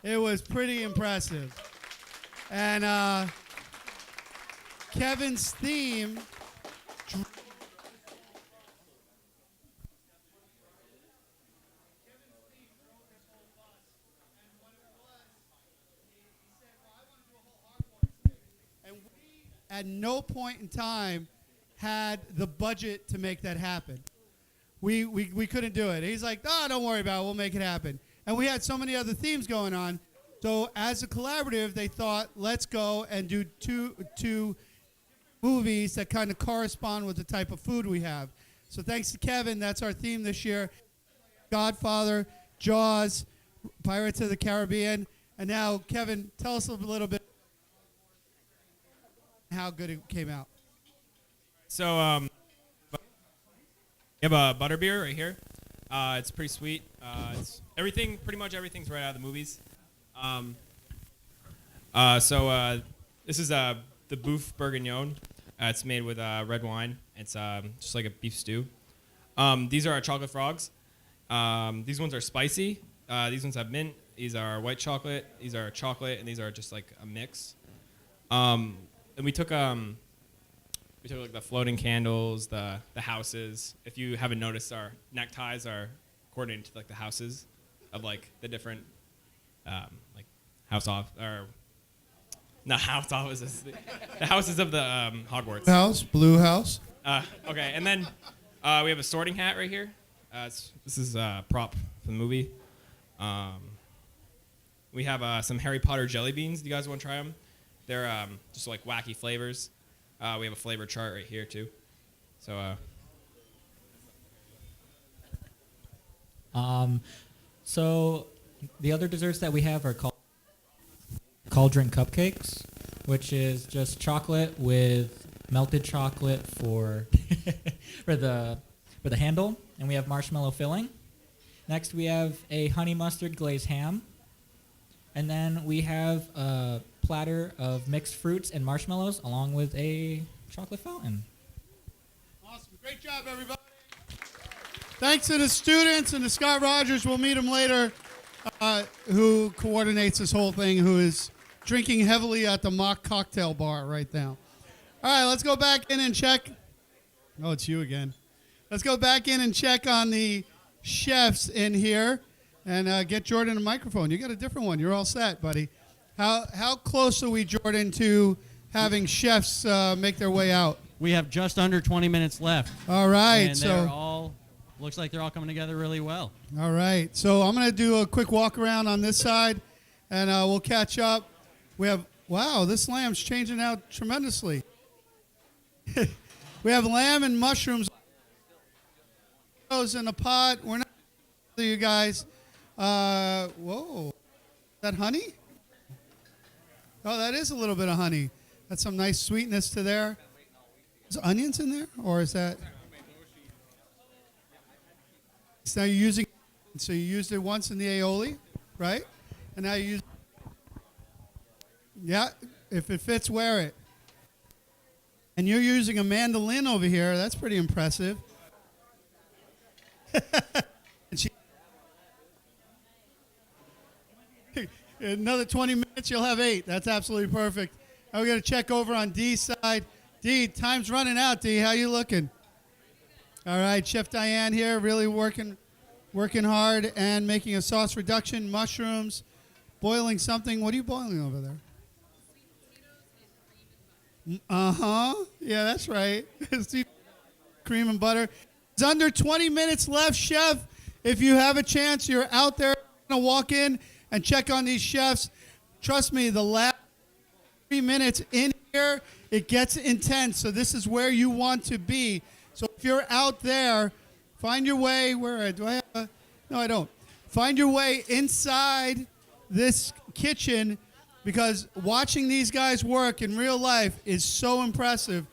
It was pretty impressive. And Kevin's theme at no point in time had the budget to make that happen. We couldn't do it. He's like, "Oh, don't worry about it. We'll make it happen." And we had so many other themes going on. So as a collaborative, they thought, let's go and do two movies that kind of correspond with the type of food we have. So thanks to Kevin, that's our theme this year. Godfather, Jaws, Pirates of the Caribbean. And now, Kevin, tell us a little bit how good it came out. So, we have a butterbeer right here. It's pretty sweet. It's pretty much everything's right out of the movies. This is the Boeuf Bourguignon. It's made with red wine. It's just like a beef stew. These are our chocolate frogs. These ones are spicy. These ones have mint. These are white chocolate. These are chocolate, and these are just like a mix. And we took like the floating candles, the houses. If you haven't noticed, our neckties are coordinated to like the houses of like the different like house off or not house offices, the houses of the Hogwarts. Blue house. Okay, and then we have a sorting hat right here. This is a prop for the movie. We have some Harry Potter jelly beans. Do you guys want to try them? They're just like wacky flavors. We have a flavor chart right here too. So. So the other desserts that we have are called cauldron cupcakes, which is just chocolate with melted chocolate for for the handle, and we have marshmallow filling. Next, we have a honey mustard glazed ham, and then we have a platter of mixed fruits and marshmallows, along with a chocolate fountain. Awesome! Great job, everybody. Thanks to the students and to Scott Rogers. We'll meet him later. Who coordinates this whole thing? Who is drinking heavily at the mock cocktail bar right now? All right, let's go back in and check. Oh, it's you again. Let's go back in and check on the chefs in here and get Jordan a microphone. You got a different one. You're all set, buddy. How close are we, Jordan, to having chefs make their way out? We have just under 20 minutes left. All right. And they're all, looks like they're all coming together really well. All right. So I'm going to do a quick walk around on this side, and we'll catch up. We have, wow, this lamb's changing out tremendously. We have lamb and mushrooms in a pot. We're not, you guys. Whoa. Is that honey? Oh, that is a little bit of honey. That's some nice sweetness to there. Is onions in there, or is that? So you're using, so you used it once in the aioli, right? And now you use. Yeah, if it fits, wear it. And you're using a mandolin over here. That's pretty impressive. Another 20 minutes, you'll have 8. That's absolutely perfect. Now we're going to check over on Dee's side. Dee, time's running out, Dee. How you looking? All right, Chef Diane here, really working hard and making a sauce reduction, mushrooms, boiling something. What are you boiling over there? Yeah, that's right. Cream and butter. It's under 20 minutes left, Chef. If you have a chance, you're out there, going to walk in and check on these chefs. Trust me, the last 3 minutes in here, it gets intense. So this is where you want to be. So if you're out there, find your way. Where do I have a? No, I don't. Find your way inside this kitchen, because watching these guys work in real life is so impressive.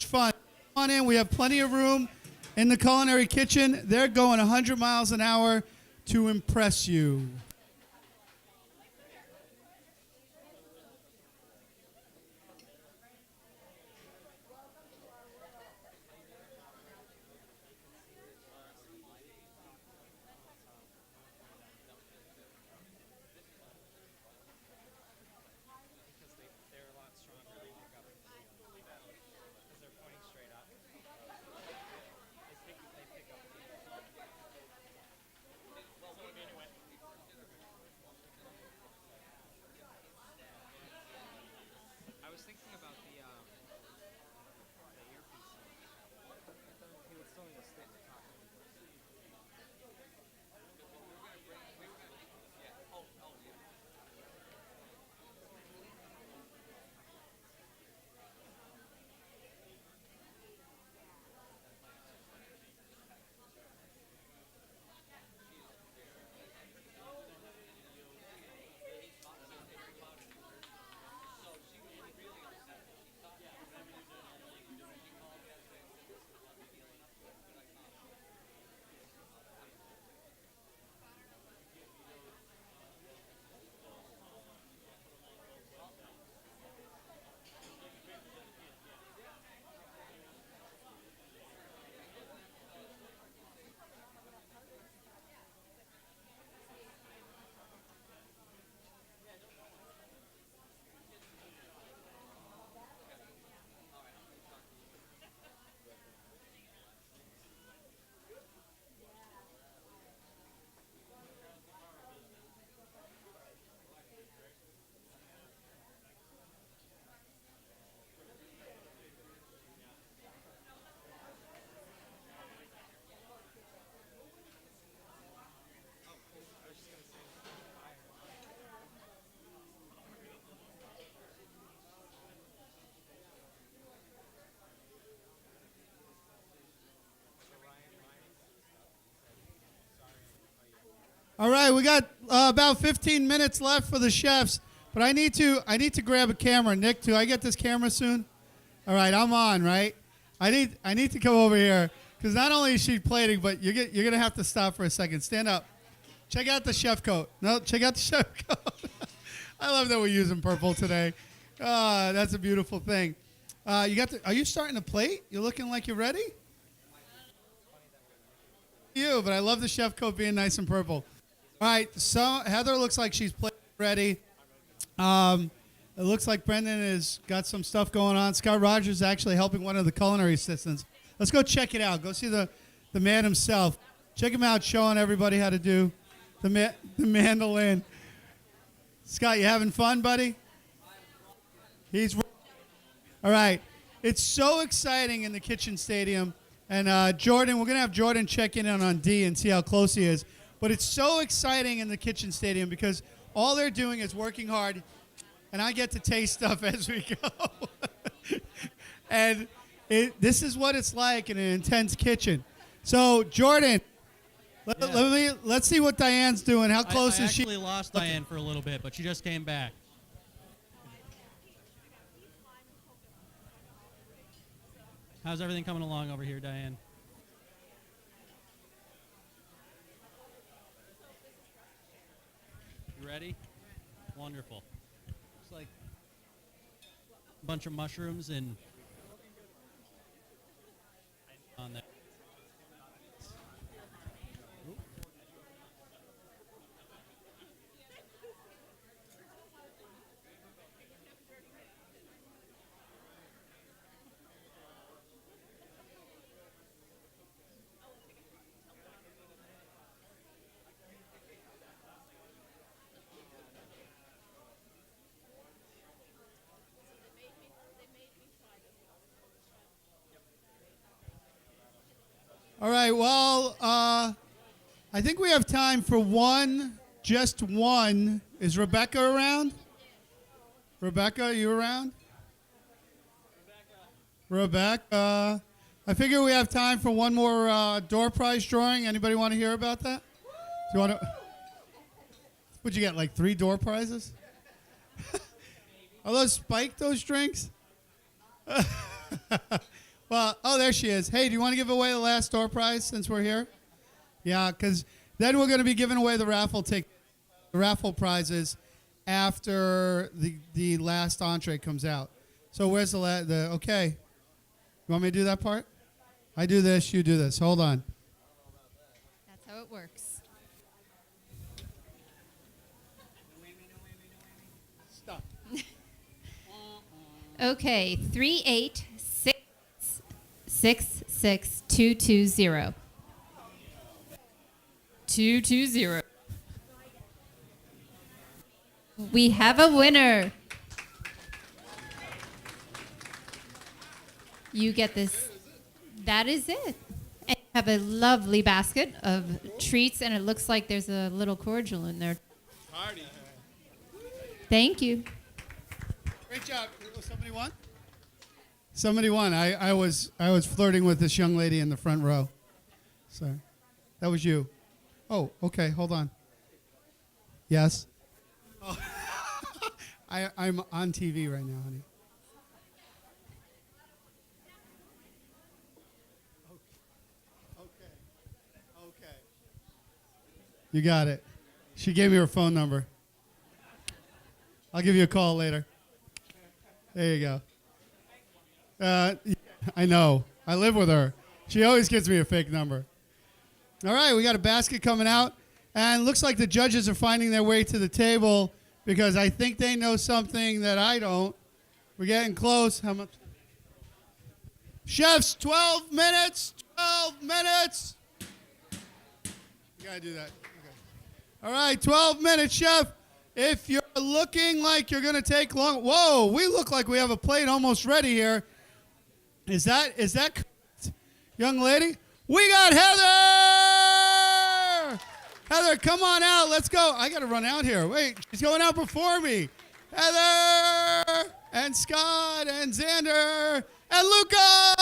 fun. Come on in. We have plenty of room in the culinary kitchen. They're going 100 miles an hour to impress you. I was thinking about the earpiece. He would still need to stay at the top. All right, we got about 15 minutes left for the chefs, but I need to grab a camera. Nick, do I get this camera soon? All right, I'm on, right? I need to come over here because not only is she plating, but you're gonna have to stop for a second. Stand up. Check out the chef coat. No, check out the chef coat. I love that we're using purple today. That's a beautiful thing. Are you starting to plate? You're looking like you're ready. You, but I love the chef coat being nice and purple. All right, so Heather looks like she's ready. It looks like Brendan has got some stuff going on. Scott Rogers is actually helping one of the culinary assistants. Let's go check it out. Go see the man himself. Check him out showing everybody how to do the mandolin. Scott, you having fun, buddy? All right. It's so exciting in the kitchen stadium. And Jordan, we're going to have Jordan check in on D and see how close he is. But it's so exciting in the kitchen stadium because all they're doing is working hard, and I get to taste stuff as we go. And this is what it's like in an intense kitchen. So, Jordan, let's see what Diane's doing. How close is she? I actually lost Diane for a little bit, but she just came back. How's everything coming along over here, Diane? You ready? Wonderful. It's like a bunch of mushrooms and on there. All right, well, I think we have time for just one. Is Rebecca around? Rebecca, are you around? Rebecca. I figure we have time for one more door prize drawing. Anybody want to hear about that? Do you want to? What'd you get, like 3 door prizes? Are those spiked, those drinks? Well, oh, there she is. Hey, do you want to give away the last door prize since we're here? Yeah, because then we're going to be giving away the raffle prizes after the last entree comes out. So where's the okay. You want me to do that part? I do this, you do this. Hold on. That's how it works. Stop. Okay, 3866220. 220. We have a winner. You get this. That is it. And you have a lovely basket of treats, and it looks like there's a little cordial in there. Party. Thank you. Great job. Somebody won? Somebody won. I was flirting with this young lady in the front row. So that was you. Oh, okay. Hold on. Yes. Oh. I'm on TV right now, honey. Okay. You got it. She gave me her phone number. I'll give you a call later. There you go. I know. I live with her. She always gives me a fake number. All right, we got a basket coming out. And looks like the judges are finding their way to the table because I think they know something that I don't. We're getting close. How much? Chefs, 12 minutes. 12 minutes. You got to do that. Okay. All right, 12 minutes, chef. If you're looking like you're going to take long. Whoa, we look like we have a plate almost ready here. Is that correct, young lady? We got Heather! Heather, come on out. Let's go. I got to run out here. Wait, she's going out before me. Heather and Scott and Xander and Luca.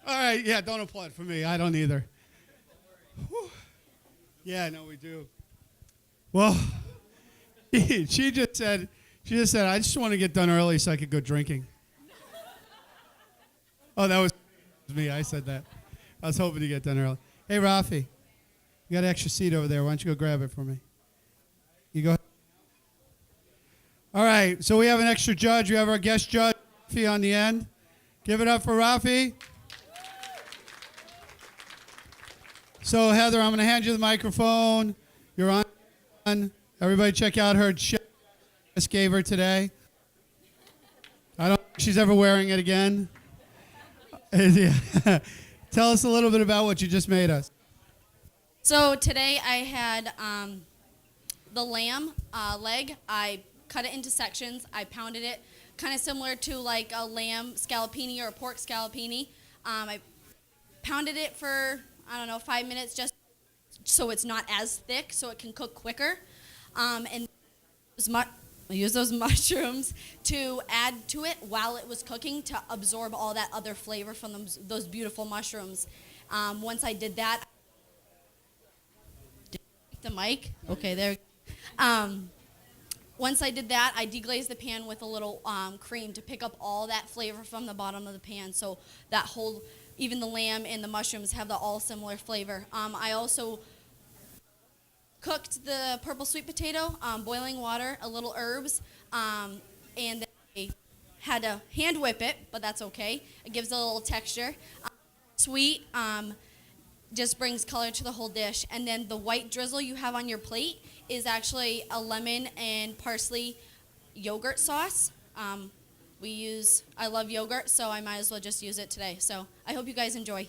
All right, yeah, don't applaud for me. I don't either. Whew. Yeah, no, we do. Well, she just said, I just want to get done early so I could go drinking. Oh, that was me. I said that. I was hoping to get done early. Hey, Rafi, you got an extra seat over there. Why don't you go grab it for me? You go ahead. All right, so we have an extra judge. We have our guest judge, Rafi, on the end. Give it up for Rafi. So, Heather, I'm going to hand you the microphone. You're on. Everybody check out her chef just gave her today. I don't think she's ever wearing it again. Tell us a little bit about what you just made us. So today I had the lamb leg. I cut it into sections. I pounded it, kind of similar to like a lamb scallopini or a pork scallopini. I pounded it for, 5 minutes just so it's not as thick, so it can cook quicker. And I used those mushrooms to add to it while it was cooking to absorb all that other flavor from those beautiful mushrooms. Once I did that, the mic? Okay, there. Once I did that, I deglazed the pan with a little cream to pick up all that flavor from the bottom of the pan. So that whole, even the lamb and the mushrooms have the all similar flavor. I also cooked the purple sweet potato, boiling water, a little herbs, and then I had to hand whip it, but that's okay. It gives it a little texture. Sweet just brings color to the whole dish. And then the white drizzle you have on your plate is actually a lemon and parsley yogurt sauce. I love yogurt, so I might as well just use it today. So I hope you guys enjoy.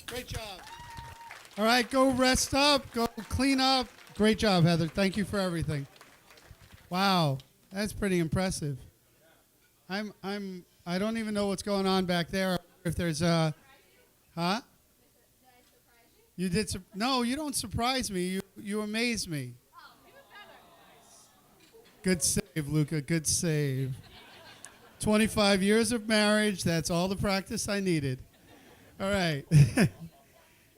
Great job. All right, go rest up, go clean up. Great job, Heather. Thank you for everything. Wow, that's pretty impressive. I don't even know what's going on back there. If there's a, huh? You did no, you don't surprise me. You amaze me. Good save, Luca. Good save. 25 years of marriage. That's all the practice I needed. All right.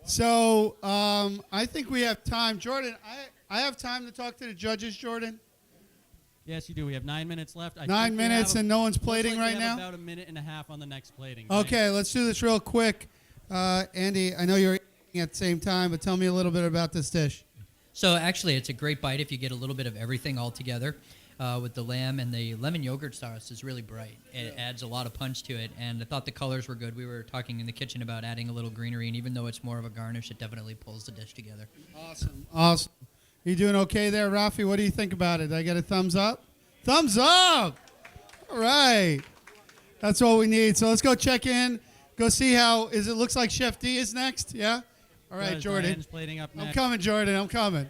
So I think we have time. Jordan, I have time to talk to the judges, Jordan? Yes, you do. We have 9 minutes left. 9 minutes and no one's looks plating like right we have now? about a minute and a half on the next plating. Okay, let's do this real quick. Andy, I know you're eating at the same time, but tell me a little bit about this dish. So actually, it's a great bite if you get a little bit of everything all together. With the lamb and the lemon yogurt sauce is really bright. It adds a lot of punch to it, and I thought the colors were good. We were talking in the kitchen about adding a little greenery, and even though it's more of a garnish, it definitely pulls the dish together. Awesome. You doing okay there, Rafi? What do you think about it? Did I get a thumbs up? Thumbs up! All right. That's all we need. So let's go check in. Go see how it looks like Chef D is next. Yeah? All right, Jordan. Diane's plating up next. I'm coming, Jordan. I'm coming.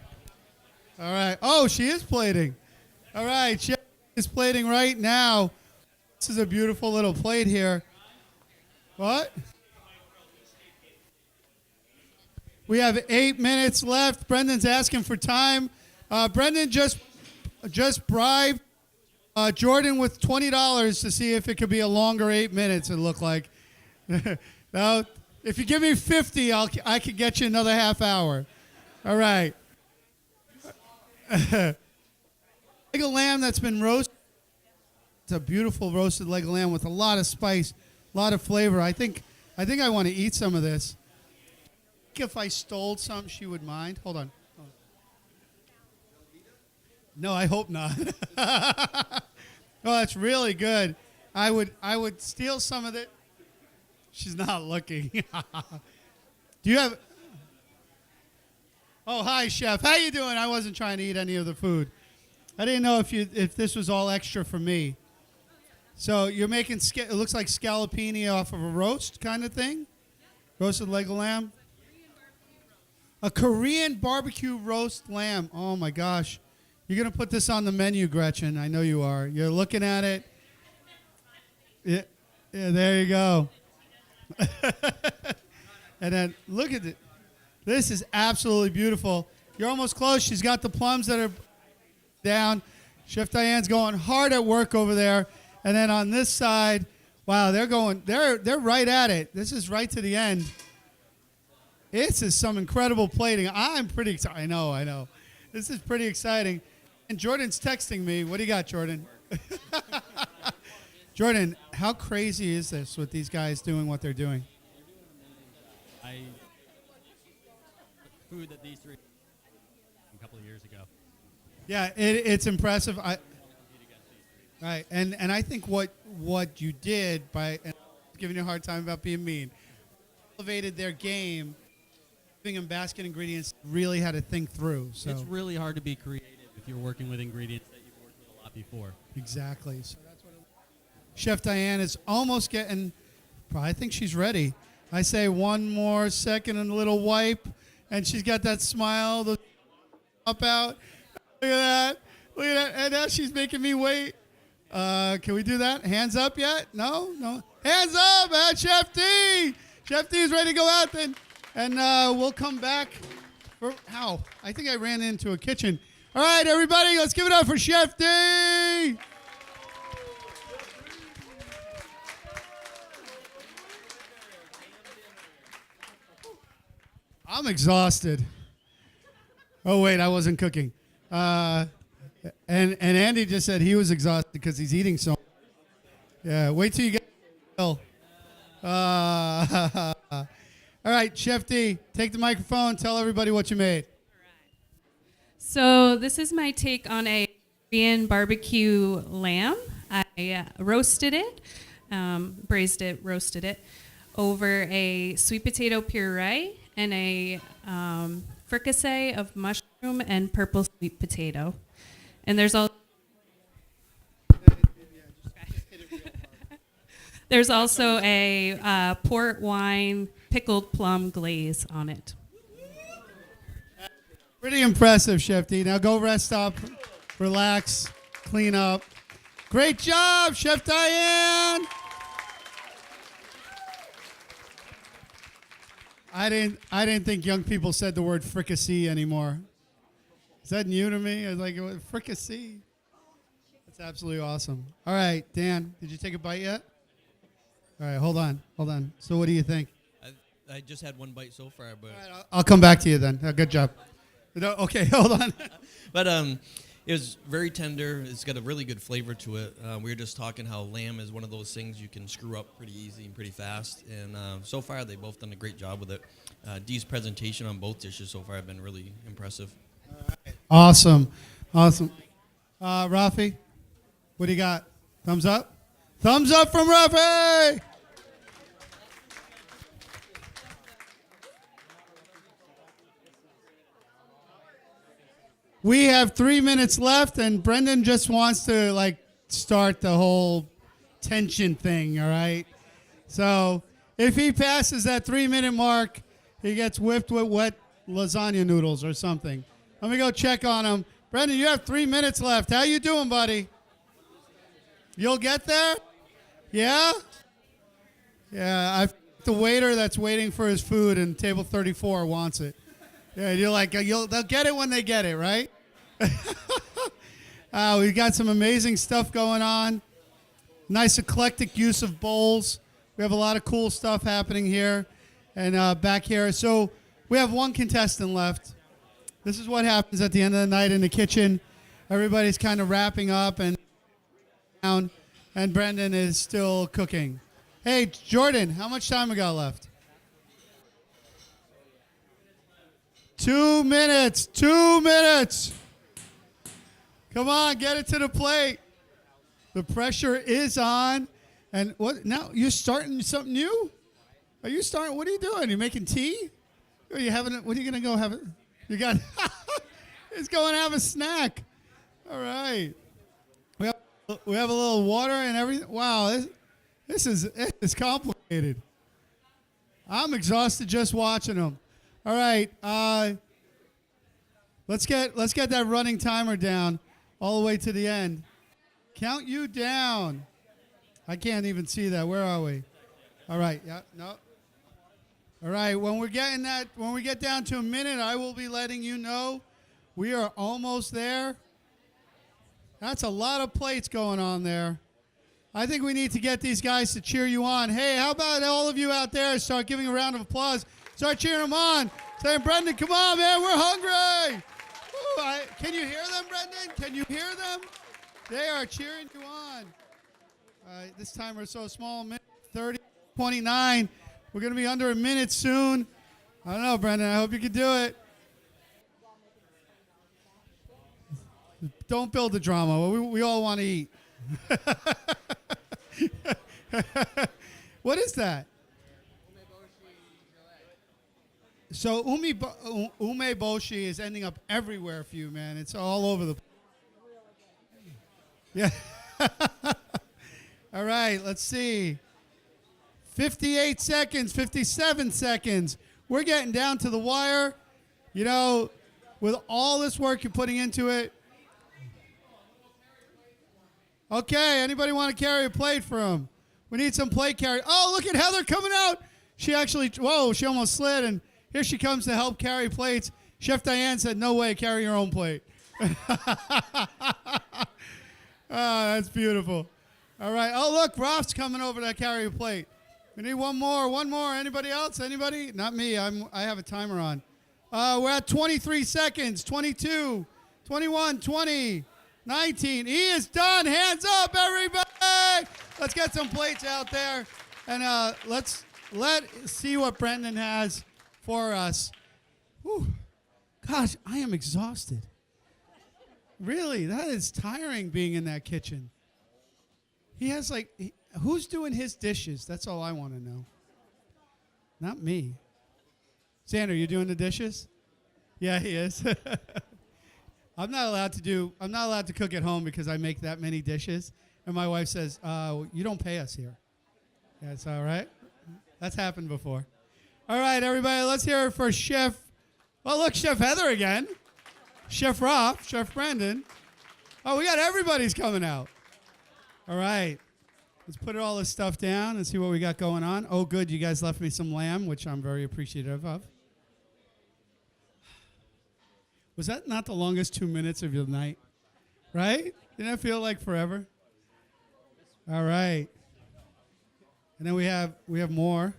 All right. Oh, she is plating. All right. Chef is plating right now. This is a beautiful little plate here. What? We have 8 minutes left. Brendan's asking for time. Brendan just bribed Jordan with $20 to see if it could be a longer 8 minutes, it looked like. Now, if you give me 50, I could get you another half hour. All right. Leg of lamb that's been roasted. It's a beautiful roasted leg of lamb with a lot of spice, a lot of flavor. I think I want to eat some of this. If I stole some, she would mind. Hold on. No, I hope not. Oh, that's really good. I would steal some of it. She's not looking. Do you have? Oh, hi, Chef. How you doing? I wasn't trying to eat any of the food. I didn't know if this was all extra for me. So you're making it looks like scallopini off of a roast kind of thing, roasted leg of lamb. A Korean barbecue roast lamb. Oh my gosh. You're going to put this on the menu, Gretchen. I know you are. You're looking at it. Yeah, there you go. And then look at it. This is absolutely beautiful. You're almost close. She's got the plums that are down. Chef Diane's going hard at work over there. And then on this side, wow, they're right at it. This is right to the end. This is some incredible plating. I'm pretty excited. I know. This is pretty exciting. And Jordan's texting me. What do you got, Jordan? Jordan, how crazy is this with these guys doing what they're doing? Food that these three a couple of years ago. Yeah, it's impressive. Right, and I think what you did by giving you a hard time about being mean, elevated their game, giving them basket ingredients, really had to think through. So It's really hard to be creative if you're working with ingredients that you've worked with a lot before. Exactly. So that's what Chef Diane is almost getting. I think she's ready. I say one more second and a little wipe, and she's got that smile, the up out. Look at that. And now she's making me wait. Can we do that? Hands up yet? No. Hands up, Chef D. Chef D is ready to go out then, and we'll come back. I think I ran into a kitchen. All right, everybody, let's give it up for Chef D. I'm exhausted. Oh, wait, I wasn't cooking. And Andy just said he was exhausted because he's eating so much. Yeah, wait till you get ill. All right, Chef D, take the microphone. Tell everybody what you made. So this is my take on a Korean barbecue lamb. I roasted it, braised it, roasted it over a sweet potato puree and a fricassee of mushroom and purple sweet potato. And there's also a port wine pickled plum glaze on it. Pretty impressive, Chef D. Now go rest up, relax, clean up. Great job, Chef Diane. I didn't think young people said the word fricassee anymore. Is that new to me? I was like, fricassee. That's absolutely awesome. All right, Dan, did you take a bite yet? All right, hold on. So what do you think? I just had one bite so far, but I'll come back to you then. Good job. No, okay, hold on. But It was very tender. It's got a really good flavor to it. We were just talking how lamb is one of those things you can screw up pretty easy and pretty fast. And so far, they've both done a great job with it. Dee's presentation on both dishes so far have been really impressive. Awesome. Rafi, what do you got? Thumbs up? Thumbs up from Rafi! We have 3 minutes left, and Brendan just wants to start the whole tension thing, all right? So if he passes that 3-minute mark, he gets whipped with wet lasagna noodles or something. Let me go check on him. Brendan, you have 3 minutes left. How you doing, buddy? You'll get there? Yeah? Yeah, the waiter that's waiting for his food in table 34 wants it. Yeah, you're like, they'll get it when they get it, right? We've got some amazing stuff going on. Nice eclectic use of bowls. We have a lot of cool stuff happening here and back here. So we have one contestant left. This is what happens at the end of the night in the kitchen. Everybody's kind of wrapping up and Brendan is still cooking. Hey, Jordan, how much time we got left? 2 minutes. 2 minutes. Come on, get it to the plate. The pressure is on. And what now? You're starting something new? Are you starting? What are you doing? You making tea? Are you having? What are you gonna go have? You got? He's going to have a snack. All right. We have a little water and everything. Wow, this is complicated. I'm exhausted just watching them. All right. Let's get that running timer down all the way to the end. Count you down. I can't even see that. Where are we? All right. Yeah. No. All right. When we get down to a minute, I will be letting you know we are almost there. That's a lot of plates going on there. I think we need to get these guys to cheer you on. Hey, how about all of you out there start giving a round of applause? Start cheering them on. Saying, Brendan, come on, man. We're hungry. Ooh, can you hear them, Brendan? Can you hear them? They are cheering you on. This timer is so small, 30:29. We're going to be under a minute soon. I don't know, Brendan. I hope you can do it. Don't build the drama. We all want to eat. What is that? So umeboshi is ending up everywhere for you, man. It's all over the. Yeah. All right. Let's see. 58 seconds. 57 seconds. We're getting down to the wire. You know, with all this work you're putting into it. Okay. Anybody want to carry a plate for him? We need some plate carry. Oh, look at Heather coming out. She almost slid, and here she comes to help carry plates. Chef Diane said, no way, carry your own plate. That's beautiful. All right. Oh, look, Ralph's coming over to carry a plate. We need one more. Anybody else? Anybody? Not me. I have a timer on. We're at 23 seconds. 22, 21, 20, 19. He is done. Hands up, everybody. Let's get some plates out there. And let's see what Brendan has for us. Whew. Gosh, I am exhausted. Really, that is tiring being in that kitchen. He has who's doing his dishes? That's all I want to know. Not me. Xander, you doing the dishes? Yeah, he is. I'm not allowed to cook at home because I make that many dishes. And my wife says, you don't pay us here. That's all right. That's happened before. All right, everybody, let's hear it for Chef. Oh, look, Chef Heather again. Chef Roth, Chef Brendan. Oh, we got everybody's coming out. All right. Let's put all this stuff down and see what we got going on. Oh, good. You guys left me some lamb, which I'm very appreciative of. Was that not the longest 2 minutes of your night? Right? Didn't that feel like forever? All right. And then we have more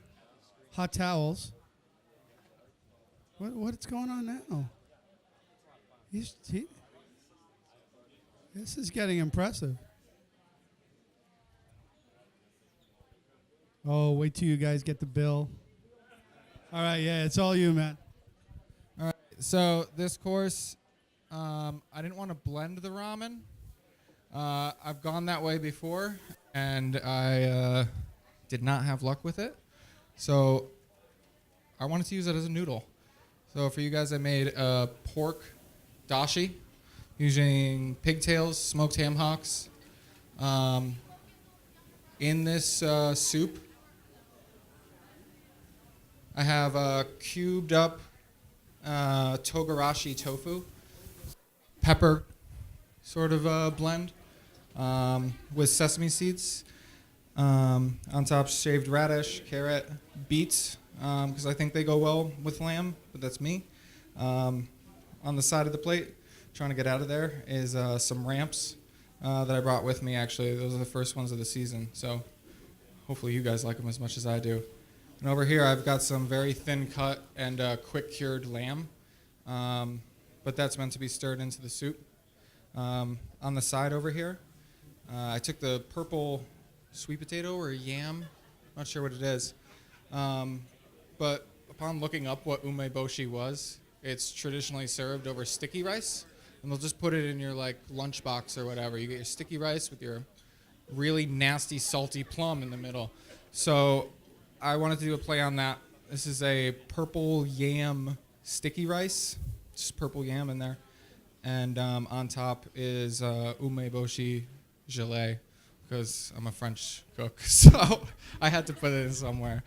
hot towels. What's going on now? This is getting impressive. Oh, wait till you guys get the bill. All right, yeah, it's all you, man. All right, so this course, I didn't want to blend the ramen. I've gone that way before, and I did not have luck with it. So I wanted to use it as a noodle. So for you guys, I made a pork dashi using pigtails, smoked ham hocks. In this soup, I have cubed up togarashi tofu, pepper sort of blend with sesame seeds. On top, shaved radish, carrot, beets, because I think they go well with lamb, but that's me. On the side of the plate, trying to get out of there, is some ramps that I brought with me, actually. Those are the first ones of the season, so hopefully you guys like them as much as I do. And over here, I've got some very thin cut and quick cured lamb, but that's meant to be stirred into the soup. On the side over here, I took the purple sweet potato or yam, not sure what it is, but upon looking up what umeboshi was, it's traditionally served over sticky rice, and they'll just put it in your like lunchbox or whatever. You get your sticky rice with your really nasty salty plum in the middle. So I wanted to do a play on that. This is a purple yam sticky rice, just purple yam in there. And on top is umeboshi gelée, because I'm a French cook, so I had to put it in somewhere.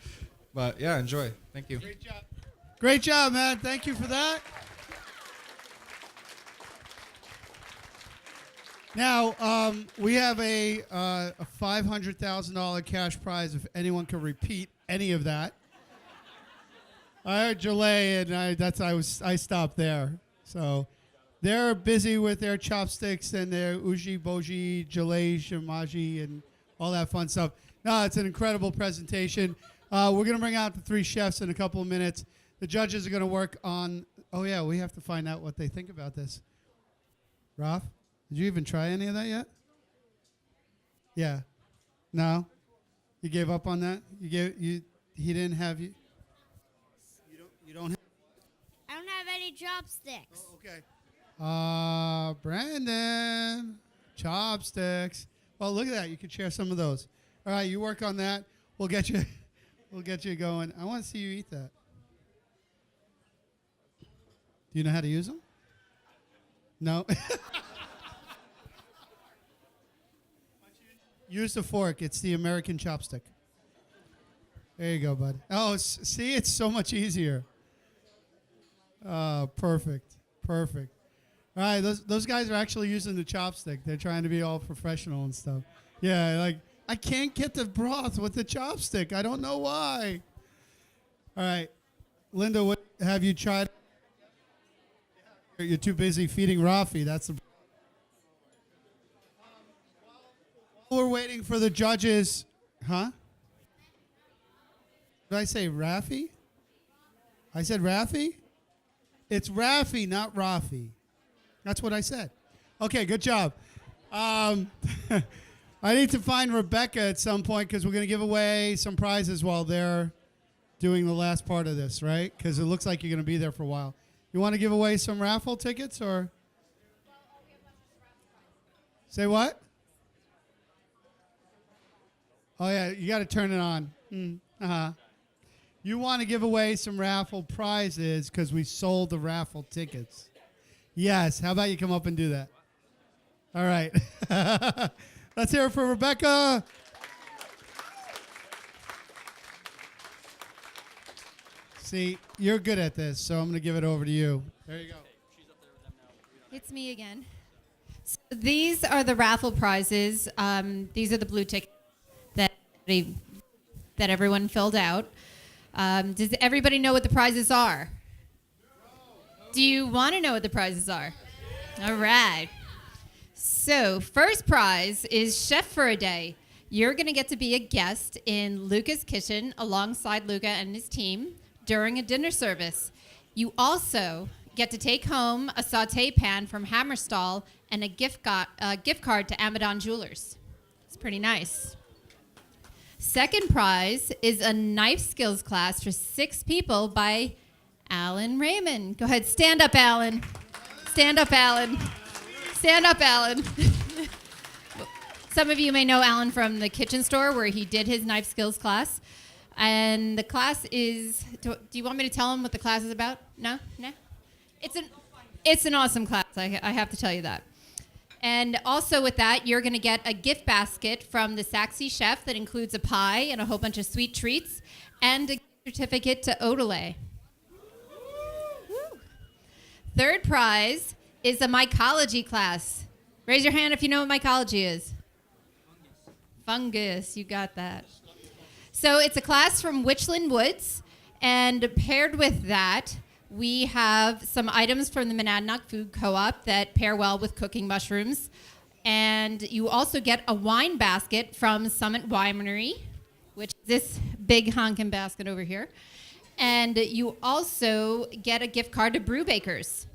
But yeah, enjoy. Thank you. Great job. Great job, man. Thank you for that. Now, we have a $500,000 cash prize if anyone can repeat any of that. I heard gelée, and I stopped there. So they're busy with their chopsticks and their uji boji, gelée, shimaji, and all that fun stuff. No, it's an incredible presentation. We're going to bring out the three chefs in a couple of minutes. The judges are going to work on, oh yeah, we have to find out what they think about this. Ralph, did you even try any of that yet? Yeah. No? You gave up on that? He didn't have you? You don't have? I don't have any chopsticks. Oh, okay. Brandon, chopsticks. Well, look at that. You could share some of those. All right, you work on that. We'll get you going. I want to see you eat that. Do you know how to use them? No? Use the fork. It's the American chopstick. There you go, bud. Oh, see, it's so much easier. Perfect. Perfect. All right, those guys are actually using the chopstick. They're trying to be all professional and stuff. Yeah, like, I can't get the broth with the chopstick. I don't know why. All right. Linda, what have you tried? You're too busy feeding Rafi. That's the. We're waiting for the judges. Huh? Did I say Rafi? I said Rafi? It's Rafi, not Rafi. That's what I said. Okay, good job. I need to find Rebecca at some point because we're going to give away some prizes while they're doing the last part of this, right? Because it looks like you're going to be there for a while. You want to give away some raffle tickets or? Say what? Oh, yeah, you got to turn it on. You want to give away some raffle prizes because we sold the raffle tickets. Yes. How about you come up and do that? All right. Let's hear it for Rebecca. See, you're good at this, so I'm going to give it over to you. There you go. It's me again. So these are the raffle prizes. These are the blue tickets that everyone filled out. Does everybody know what the prizes are? Do you want to know what the prizes are? All right. So first prize is Chef for a Day. You're going to get to be a guest in Luca's kitchen alongside Luca and his team during a dinner service. You also get to take home a saute pan from Hammerstall and a gift card to Amadon Jewelers. It's pretty nice. Second prize is a knife skills class for 6 people by Alan Raymond. Go ahead, stand up, Alan. Stand up, Alan. Stand up, Alan. Some of you may know Alan from the kitchen store where he did his knife skills class. And the class is, do you want me to tell him what the class is about? No? No? It's an awesome class, I have to tell you that. And also with that, you're going to get a gift basket from the Saxy Chef that includes a pie and a whole bunch of sweet treats and a certificate to Odelay. Third prize is a mycology class. Raise your hand if you know what mycology is. Fungus, you got that. So it's a class from Witchland Woods, and paired with that, we have some items from the Monadnock Food Co-op that pair well with cooking mushrooms. And you also get a wine basket from Summit Winery, which is this big honkin' basket over here. And you also get a gift card to Brew Bakers.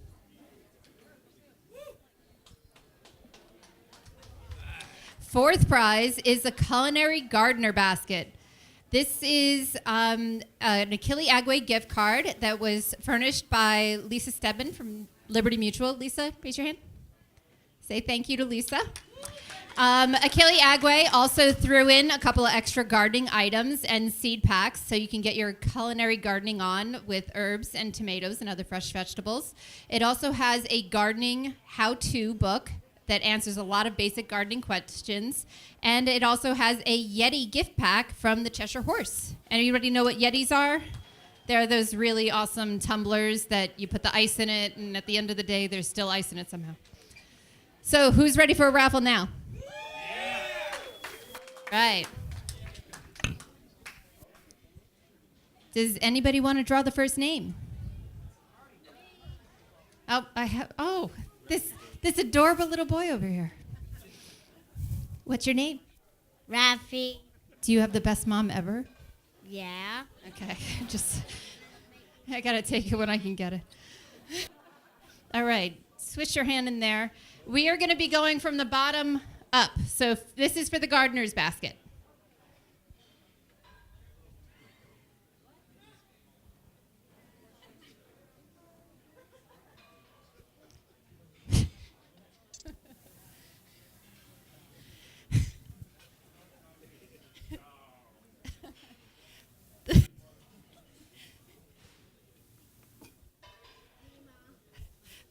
Fourth prize is a culinary gardener basket. This is an Achille Agway gift card that was furnished by Lisa Stebbin from Liberty Mutual. Lisa, raise your hand. Say thank you to Lisa. Achille Agway also threw in a couple of extra gardening items and seed packs so you can get your culinary gardening on with herbs and tomatoes and other fresh vegetables. It also has a gardening how-to book that answers a lot of basic gardening questions. And it also has a Yeti gift pack from the Cheshire Horse. Anybody know what Yetis are? They're those really awesome tumblers that you put the ice in it, and at the end of the day, there's still ice in it somehow. So who's ready for a raffle now? Right. Does anybody want to draw the first name? Oh, this adorable little boy over here. What's your name? Rafi. Do you have the best mom ever? Yeah. Okay, I gotta take it when I can get it. All right, switch your hand in there. We are gonna be going from the bottom up. So this is for the gardener's basket.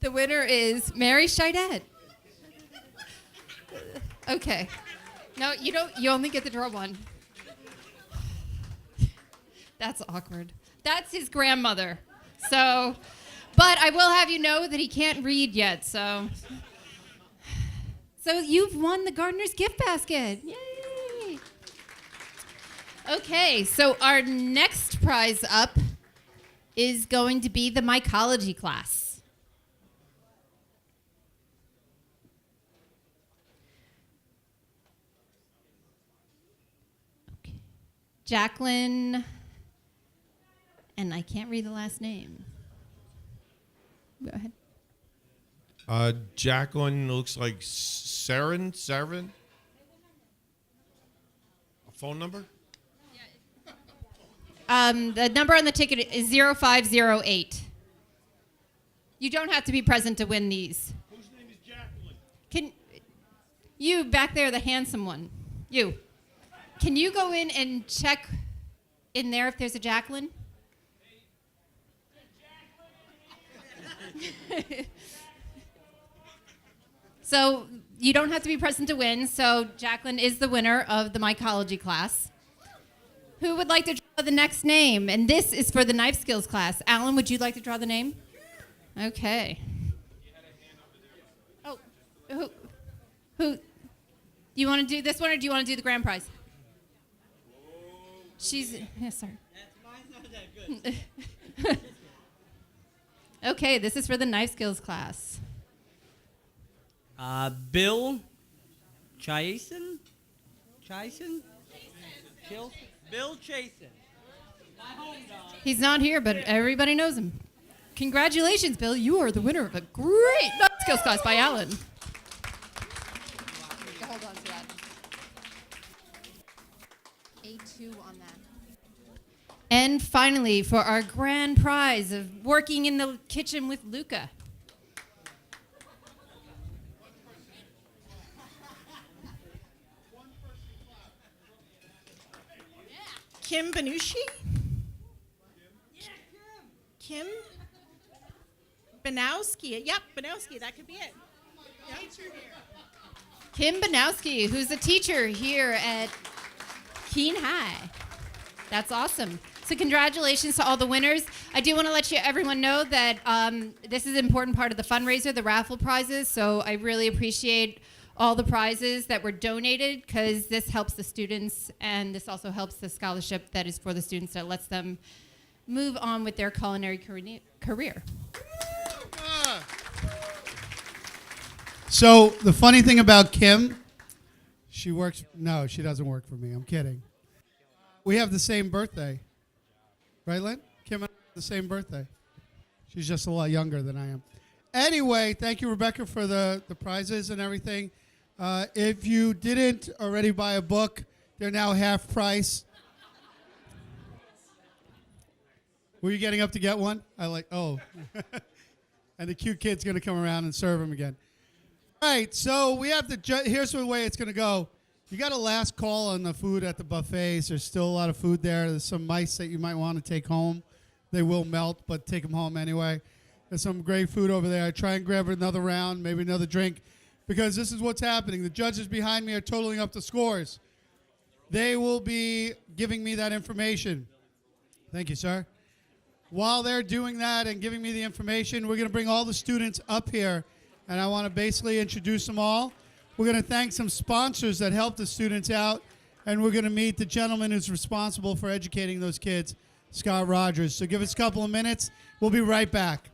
The winner is Mary Scheidet. Okay. No, you don't. You only get to draw one. That's awkward. That's his grandmother. So, but I will have you know that he can't read yet. So you've won the gardener's gift basket. Yay! Okay, so our next prize up is going to be the mycology class. Jacqueline, and I can't read the last name. Go ahead. Jacqueline looks like Saren? A phone number? The number on the ticket is 0508. You don't have to be present to win these. Whose name is Jacqueline? Can you back there, the handsome one? You. Can you go in and check in there if there's a Jacqueline? So you don't have to be present to win. So Jacqueline is the winner of the mycology class. Who would like to draw the next name? And this is for the knife skills class. Alan, would you like to draw the name? Okay. Oh, who? Do you want to do this one or do you want to do the grand prize? Yes, sir. Mine's not that good. Okay, this is for the knife skills class. Bill Chasen? Bill Chasen. He's not here, but everybody knows him. Congratulations, Bill. You are the winner of a great skills class by Alan. Hold on to that. A2 on that. And finally, for our grand prize of working in the kitchen with Luca. Kim Benushi? Kim Banowski. Yep, Banowski. That could be it. Yep. Kim Banowski, who's a teacher here at Keene High. That's awesome. So congratulations to all the winners. I do want to let everyone know that this is an important part of the fundraiser, the raffle prizes. So I really appreciate all the prizes that were donated because this helps the students and this also helps the scholarship that is for the students that lets them move on with their culinary career. So the funny thing about Kim, she doesn't work for me. I'm kidding. We have the same birthday. Right, Lynn? Kim and I have the same birthday. She's just a lot younger than I am. Anyway, thank you, Rebecca, for the prizes and everything. If you didn't already buy a book, they're now half price. Were you getting up to get one? And the cute kid's going to come around and serve him again. All right, so we have here's the way it's going to go. You got a last call on the food at the buffets. There's still a lot of food there. There's some mice that you might want to take home. They will melt, but take them home anyway. There's some great food over there. Try and grab another round, maybe another drink, because this is what's happening. The judges behind me are totaling up the scores. They will be giving me that information. Thank you, sir. While they're doing that and giving me the information, we're going to bring all the students up here, and I want to basically introduce them all. We're going to thank some sponsors that helped the students out, and we're going to meet the gentleman who's responsible for educating those kids, Scott Rogers. So give us a couple of minutes. We'll be right back.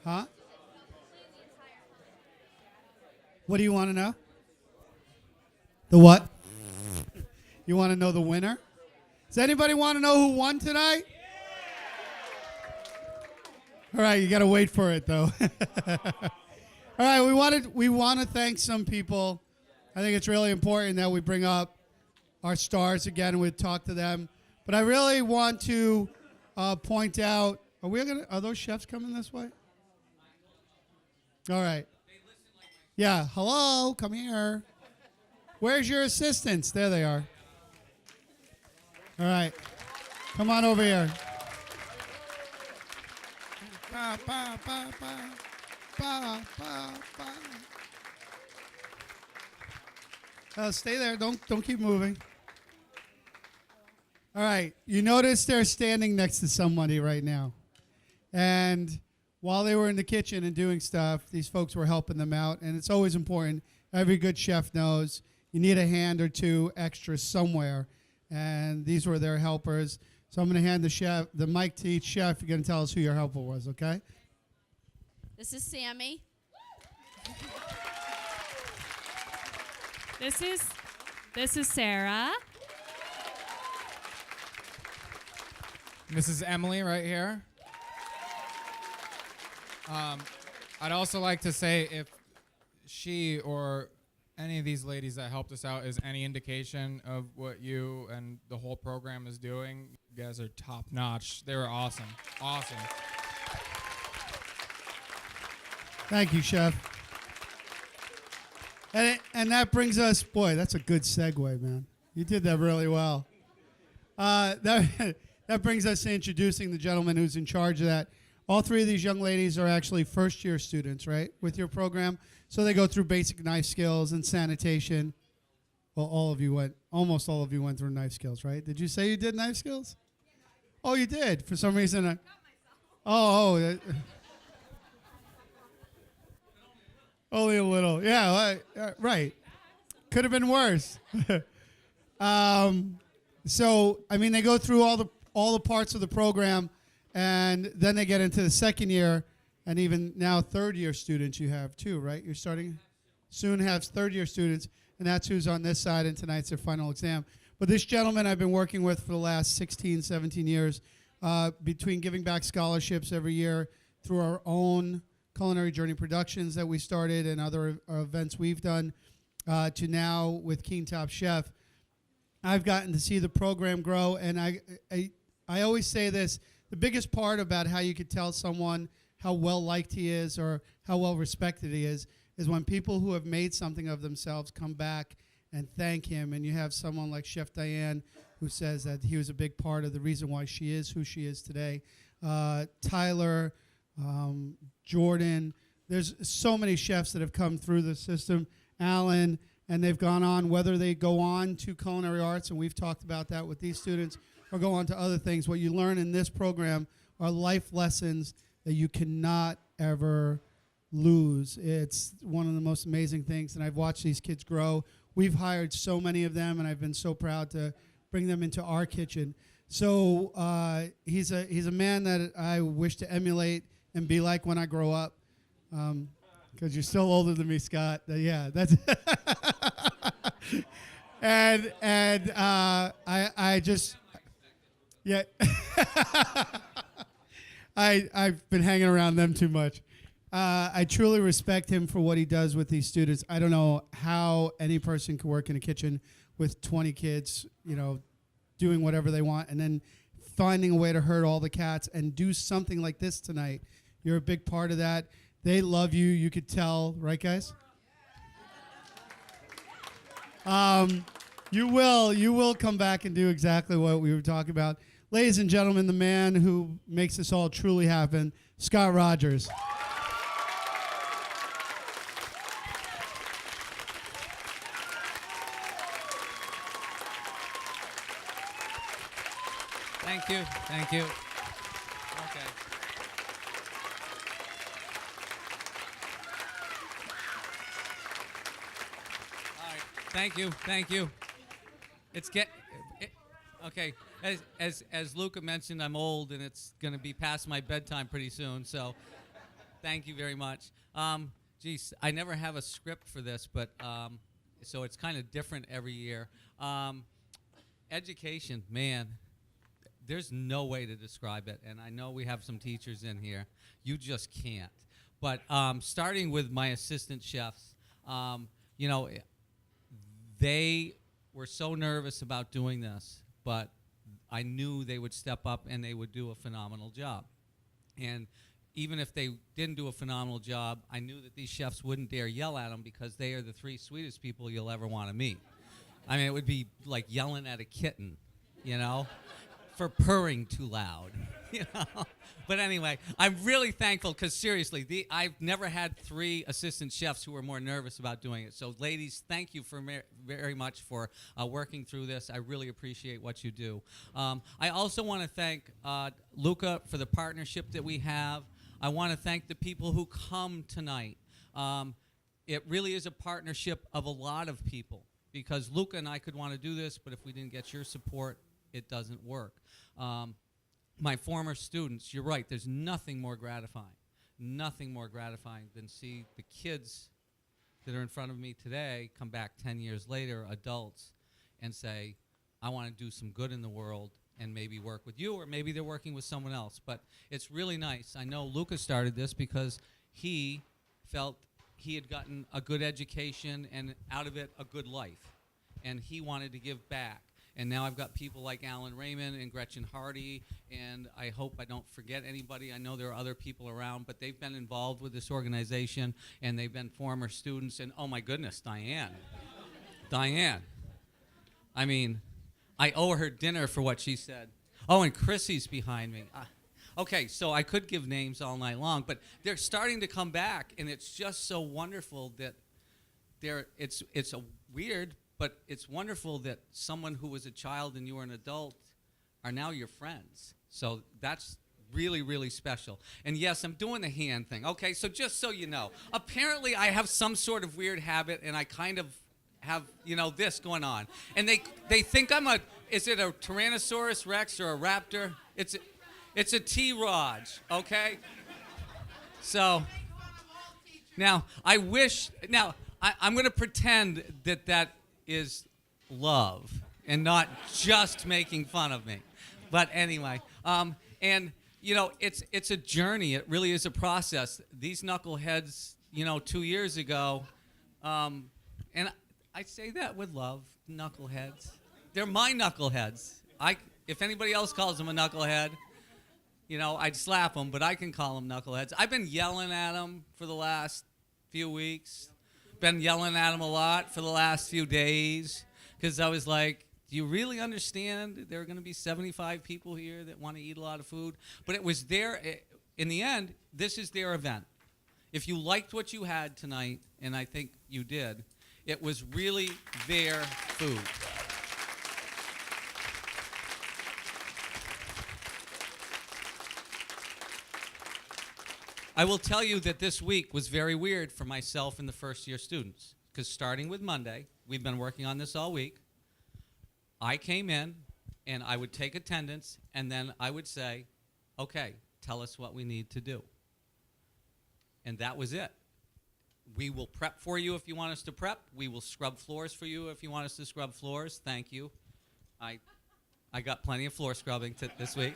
Huh? What do you want to know? The what? You want to know the winner? Does anybody want to know who won tonight? All right, you got to wait for it though. All right, we want to thank some people. I think it's really important that we bring up our stars again and we talk to them. But I really want to point out, are those chefs coming this way? All right. Yeah, hello, come here. Where's your assistants? There they are. All right. Come on over here. Ba, ba, ba, ba. Ba, ba, ba. Stay there. Don't keep moving. All right. You notice they're standing next to somebody right now. And while they were in the kitchen and doing stuff, these folks were helping them out. And it's always important. Every good chef knows you need a hand or two extra somewhere. And these were their helpers. So I'm going to hand the mic to each chef. You're going to tell us who your helper was, okay? This is Sammy. This is Sarah. This is Emily right here. I'd also like to say if she or any of these ladies that helped us out is any indication of what you and the whole program is doing, you guys are top notch. They were awesome. Awesome. Thank you, Chef. And that brings us, boy, that's a good segue, man. You did that really well. That brings us to introducing the gentleman who's in charge of that. All three of these young ladies are actually first-year students, right, with your program. So they go through basic knife skills and sanitation. Well, almost all of you went through knife skills, right? Did you say you did knife skills? Oh, you did. For some reason. Only a little. Yeah, right. Could have been worse. So, I mean, they go through all the parts of the program, and then they get into the second year, and even now third-year students you have too, right? You're starting soon have third-year students, and that's who's on this side, and tonight's their final exam. But this gentleman I've been working with for the last 16, 17 years, between giving back scholarships every year through our own Culinary Journey Productions that we started and other events we've done, to now with Keene Top Chef. I've gotten to see the program grow, and I always say this, the biggest part about how you could tell someone how well-liked he is or how well-respected he is when people who have made something of themselves come back and thank him, and you have someone like Chef Diane who says that he was a big part of the reason why she is who she is today. Tyler, Jordan, there's so many chefs that have come through the system, Alan, and they've gone on, whether they go on to culinary arts, and we've talked about that with these students, or go on to other things. What you learn in this program are life lessons that you cannot ever lose. It's one of the most amazing things, and I've watched these kids grow. We've hired so many of them, and I've been so proud to bring them into our kitchen. So he's a man that I wish to emulate and be like when I grow up. Because you're still older than me, Scott. Yeah, that's. and I just, yeah. I've been hanging around them too much. I truly respect him for what he does with these students. I don't know how any person can work in a kitchen with 20 kids, doing whatever they want, and then finding a way to herd all the cats and do something like this tonight. You're a big part of that. They love you. You could tell, right, guys? You will come back and do exactly what we were talking about. Ladies and gentlemen, the man who makes this all truly happen, Scott Rogers. Thank you. Okay. All right. Thank you. Okay. As Luca mentioned, I'm old and it's going to be past my bedtime pretty soon. So Thank you very much. Geez, I never have a script for this, but so it's kind of different every year. Education, man, there's no way to describe it, and I know we have some teachers in here. You just can't. But starting with my assistant chefs, you know, they were so nervous about doing this, but I knew they would step up and they would do a phenomenal job. And even if they didn't do a phenomenal job, I knew that these chefs wouldn't dare yell at them because they are the 3 sweetest people you'll ever want to meet. I mean, it would be like yelling at a kitten, you know, for purring too loud, you know. But anyway, I'm really thankful because seriously, I've never had 3 assistant chefs who were more nervous about doing it. So ladies, thank you for very much for working through this. I really appreciate what you do. I also want to thank Luca for the partnership that we have. I want to thank the people who come tonight. It really is a partnership of a lot of people because Luca and I could want to do this, but if we didn't get your support, it doesn't work. My former students, you're right, there's nothing more gratifying than see the kids that are in front of me today come back 10 years later, adults, and say, I want to do some good in the world and maybe work with you, or maybe they're working with someone else. But it's really nice. I know Lucas started this because he felt he had gotten a good education and out of it a good life, and he wanted to give back. And now I've got people like Alan Raymond and Gretchen Hardy, and I hope I don't forget anybody. I know there are other people around, but they've been involved with this organization, and they've been former students. And oh my goodness, Diane. I mean, I owe her dinner for what she said. Oh, and Chrissy's behind me. Okay, so I could give names all night long, but they're starting to come back, and it's just so wonderful that it's a weird, but it's wonderful that someone who was a child and you were an adult are now your friends. So that's really, really special. And yes, I'm doing the hand thing. Okay, so just so you know, apparently I have some sort of weird habit, and I kind of have, you know, this going on. And they think I'm is it a Tyrannosaurus Rex or a raptor? It's a T-Raj, okay? So now I'm going to pretend that is love and not just making fun of me. But anyway, and you know, it's a journey. It really is a process. These knuckleheads, you know, 2 years ago, and I say that with love, knuckleheads. They're my knuckleheads. If anybody else calls them a knucklehead, you know, I'd slap them, but I can call them knuckleheads. I've been yelling at them for the last few weeks. Been yelling at them a lot for the last few days because I was like, do you really understand there are going to be 75 people here that want to eat a lot of food? But it was in the end, this is their event. If you liked what you had tonight, and I think you did, it was really their food. I will tell you that this week was very weird for myself and the first-year students because starting with Monday, we've been working on this all week. I came in, and I would take attendance, and then I would say, okay, tell us what we need to do. And that was it. We will prep for you if you want us to prep. We will scrub floors for you if you want us to scrub floors. Thank you. I got plenty of floor scrubbing this week.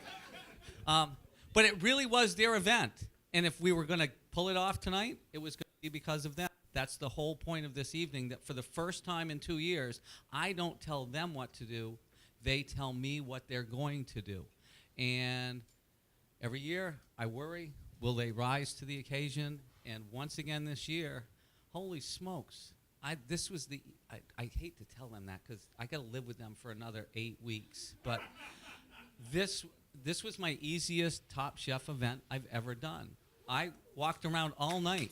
But it really was their event. And if we were going to pull it off tonight, it was going to be because of them. That's the whole point of this evening, that for the first time in 2 years, I don't tell them what to do. They tell me what they're going to do. And every year, I worry, will they rise to the occasion? And once again this year, holy smokes. I hate to tell them that because I got to live with them for another 8 weeks. But this was my easiest Top Chef event I've ever done. I walked around all night.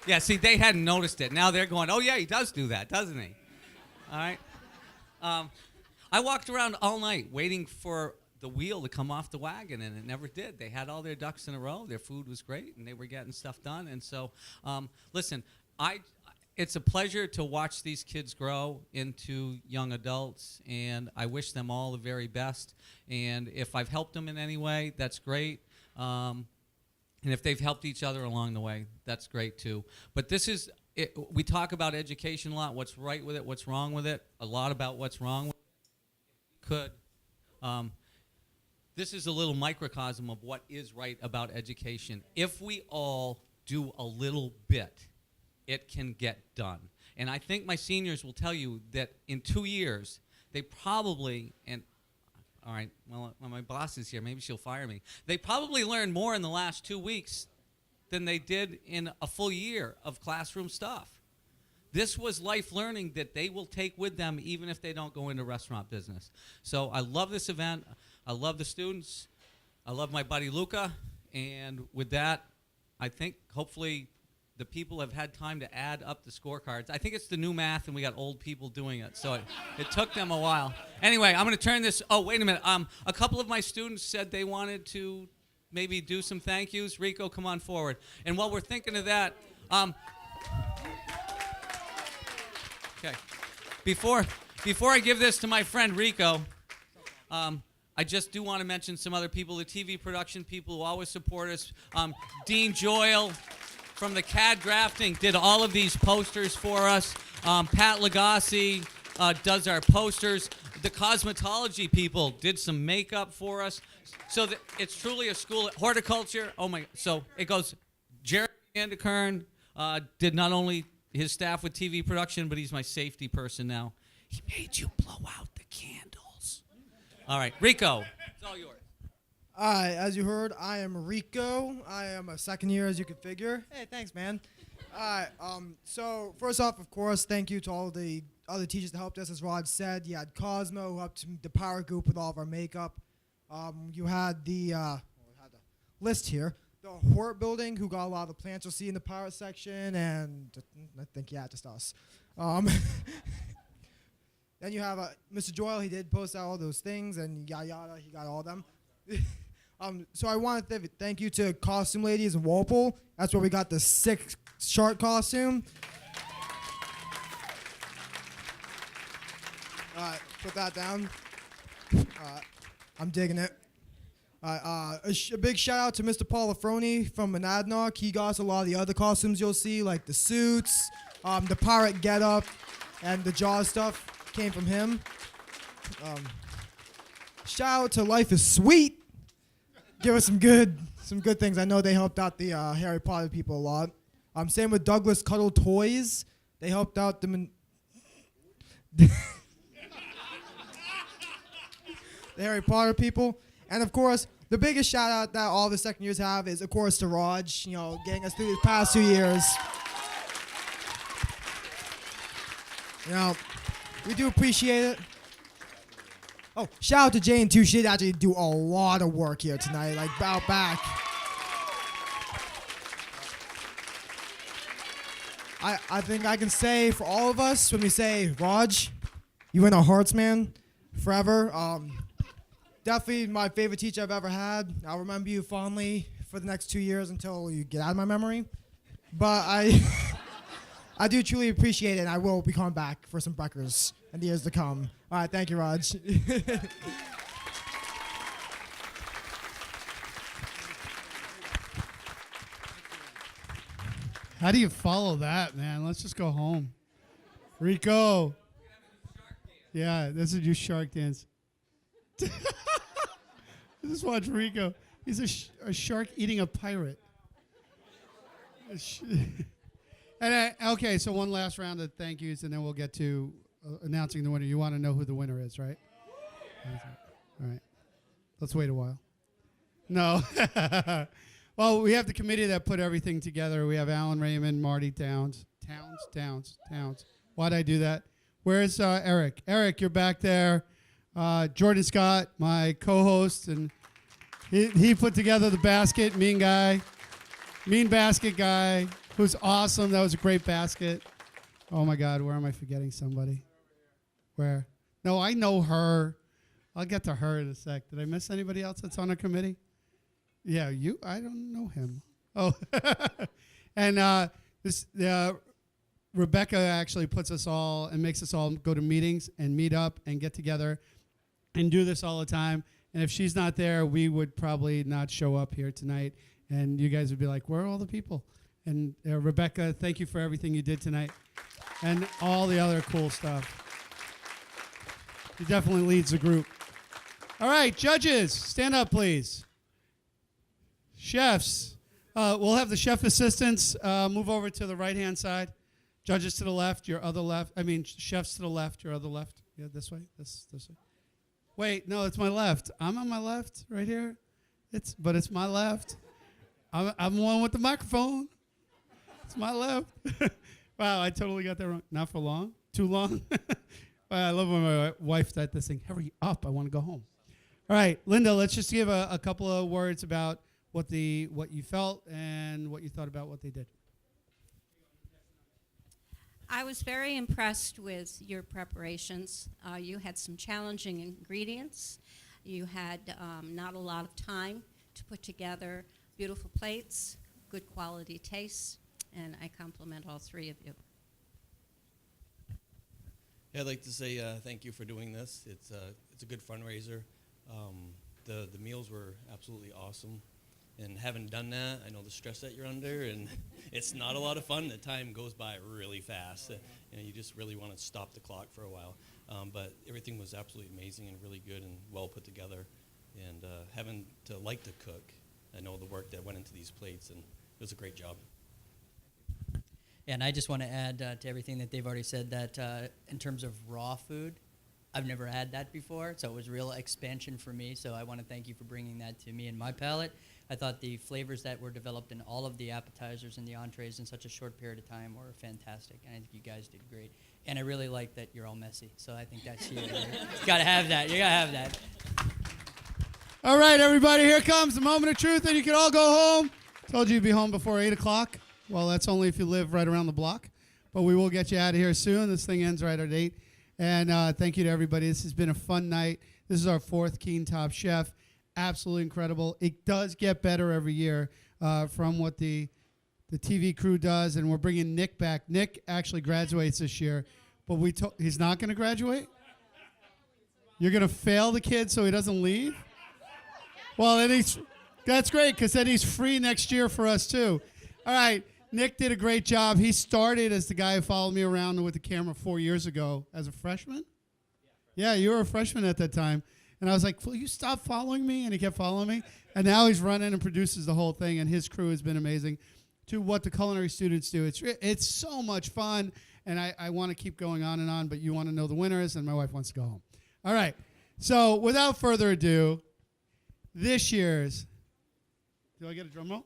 Yeah, see, they hadn't noticed it. Now they're going, oh, yeah, he does do that, doesn't he? All right. I walked around all night waiting for the wheel to come off the wagon, and it never did. They had all their ducks in a row. Their food was great, and they were getting stuff done. And so, listen, it's a pleasure to watch these kids grow into young adults, and I wish them all the very best. And if I've helped them in any way, that's great. And if they've helped each other along the way, that's great too. But this is, we talk about education a lot, what's right with it, what's wrong with it, a lot about what's wrong with it. This is a little microcosm of what is right about education. If we all do a little bit, it can get done. And I think my seniors will tell you that in 2 years, they probably, and all right, well, my boss is here, maybe she'll fire me. They probably learned more in the last 2 weeks than they did in a full year of classroom stuff. This was life learning that they will take with them even if they don't go into restaurant business. So I love this event. I love the students. I love my buddy Luca. And with that, I think hopefully the people have had time to add up the scorecards. I think it's the new math, and we got old people doing it, so it took them a while. Anyway, I'm going to turn this. Oh, wait a minute. A couple of my students said they wanted to maybe do some thank yous. Rico, come on forward. And while we're thinking of that, okay, before I give this to my friend Rico, I just do want to mention some other people, the TV production people who always support us. Dean Joyle from the CAD Grafting did all of these posters for us. Pat Lagasse does our posters. The cosmetology people did some makeup for us. So it's truly a school at horticulture. Oh my! So it goes. Jerry Andekern did not only his staff with TV production, but he's my safety person now. He made you blow out the candles. All right, Rico, it's all yours. All right, as you heard, I am Rico. I am a second year, as you can figure. Hey, thanks, man. All right, so first off, of course, thank you to all the other teachers that helped us. As Rod said, you had Cosmo, who helped the power group with all of our makeup. You had the list here. The Hort Building, who got a lot of the plants you'll see in the pirate section, and I think, yeah, just us. Then you have Mr. Joyle. He did post out all those things, and yada yada. He got all of them. So I want to thank you to Costume Ladies in Walpole. That's where we got the sick shark costume. Put that down. I'm digging it. A big shout out to Mr. Paul Lafroni from Monadnock. He got us a lot of the other costumes you'll see, like the suits, the pirate getup, and the Jaws stuff came from him. Shout out to Life is Sweet. Give us some good things. I know they helped out the Harry Potter people a lot. Same with Douglas Cuddle Toys. They helped out the Harry Potter people. And of course, the biggest shout out that all the second years have is, of course, to Raj, getting us through these past 2 years. We do appreciate it. Oh, shout out to Jane too. She did actually do a lot of work here tonight, like out back. I think I can say for all of us when we say, Raj, you in our hearts, man, forever. Definitely my favorite teacher I've ever had. I'll remember you fondly for the next 2 years until you get out of my memory. But I do truly appreciate it, and I will be coming back for some breakers in the years to come. All right, thank you, Raj. How do you follow that, man? Let's just go home. Rico. Yeah, this is your shark dance. Just watch Rico. He's a shark eating a pirate. And okay, so one last round of thank yous, and then we'll get to announcing the winner. You want to know who the winner is, right? All right. Let's wait a while. No. Well, we have the committee that put everything together. We have Alan Raymond, Marty Towns. Towns. Why'd I do that? Where's Eric? Eric, you're back there. Jordan Scott, my co-host, and he put together the basket. Mean basket guy, who's awesome. That was a great basket. Oh my God, where am I forgetting somebody? Where? No, I know her. I'll get to her in a sec. Did I miss anybody else that's on our committee? Yeah, I don't know him. Oh, and Rebecca actually puts us all and makes us all go to meetings and meet up and get together and do this all the time. And if she's not there, we would probably not show up here tonight. And you guys would be like, where are all the people? And Rebecca, thank you for everything you did tonight and all the other cool stuff. He definitely leads the group. All right, judges, stand up, please. Chefs, we'll have the chef assistants move over to the right-hand side. Judges to the left, your other left. I mean, chefs to the left, your other left. Yeah, this way, this way. Wait, no, it's my left. I'm on my left right here. But it's my left. I'm the one with the microphone. It's my left. Wow, I totally got that wrong. Not for long. Too long. I love when my wife's at this thing. Hurry up, I want to go home. All right, Linda, let's just give a couple of words about what you felt and what you thought about what they did. I was very impressed with your preparations. You had some challenging ingredients. You had not a lot of time to put together beautiful plates, good quality tastes, and I compliment all three of you. Yeah, I'd like to say thank you for doing this. It's a good fundraiser. The meals were absolutely awesome. And having done that, I know the stress that you're under, and it's not a lot of fun. The time goes by really fast. You just really want to stop the clock for a while. But everything was absolutely amazing and really good and well put together. And having to like to cook, I know the work that went into these plates, and it was a great job. And I just want to add to everything that they've already said that in terms of raw food, I've never had that before, so it was real expansion for me. So I want to thank you for bringing that to me and my palate. I thought the flavors that were developed in all of the appetizers and the entrees in such a short period of time were fantastic, and I think you guys did great. And I really like that you're all messy, so I think that's huge. You got to have that. You got to have that. All right, everybody, here comes the moment of truth, and you can all go home. Told you you'd be home before 8 o'clock. Well, that's only if you live right around the block, but we will get you out of here soon. This thing ends right at 8. And thank you to everybody. This has been a fun night. This is our 4th Keene Top Chef. Absolutely incredible. It does get better every year from what the TV crew does, and we're bringing Nick back. Nick actually graduates this year, but he's not going to graduate? You're going to fail the kid so he doesn't leave? Well, then that's great, because then he's free next year for us too. All right. Nick did a great job. He started as the guy who followed me around with the camera 4 years ago as a freshman. Yeah, you were a freshman at that time. And I was like, will you stop following me? And he kept following me. And now he's running and produces the whole thing, and his crew has been amazing. To what the culinary students do, it's so much fun, and I want to keep going on and on, but you want to know the winners, and my wife wants to go home. All right. So without further ado, this year's, do I get a drum roll?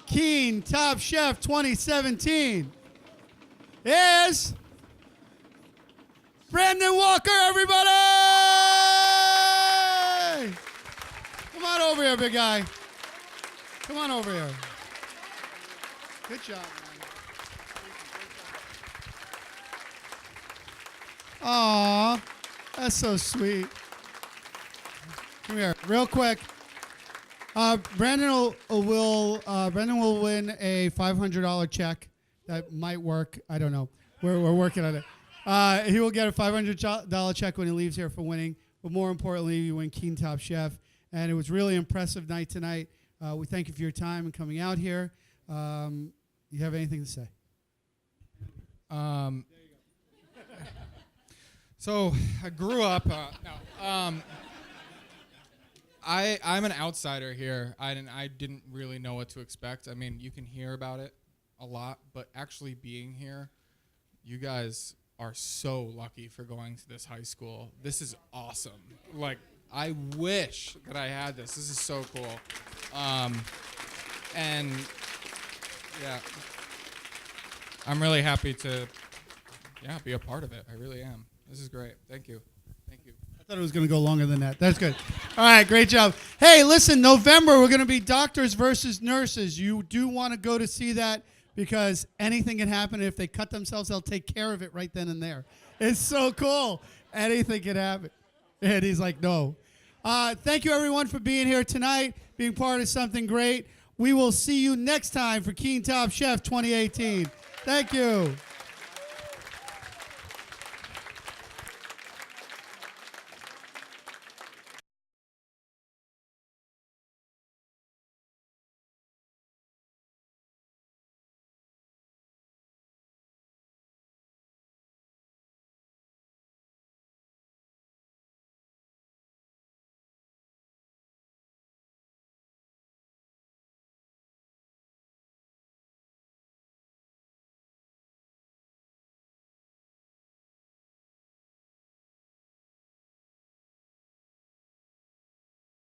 Keene Top Chef 2017 is Brandon Walker, everybody! Come on over here, big guy. Come on over here. Good job, man. Aw, that's so sweet. Come here, real quick. Brandon will win a $500 check. That might work. I don't know. We're working on it. He will get a $500 check when he leaves here for winning. But more importantly, you win Keene Top Chef. And it was really impressive night tonight. We thank you for your time and coming out here. You have anything to say? So I grew up. I'm an outsider here. I didn't really know what to expect. I mean, you can hear about it a lot, but actually being here, you guys are so lucky for going to this high school. This is awesome. Like, I wish that I had this. This is so cool. And yeah, I'm really happy to be a part of it. I really am. This is great. Thank you. Thank you. I thought it was going to go longer than that. That's good. All right, great job. Hey, listen, November, we're going to be doctors versus nurses. You do want to go to see that because anything can happen. If they cut themselves, they'll take care of it right then and there. It's so cool. Anything can happen. And he's like, no. Thank you, everyone, for being here tonight, being part of something great. We will see you next time for Keene Top Chef 2018. Thank you.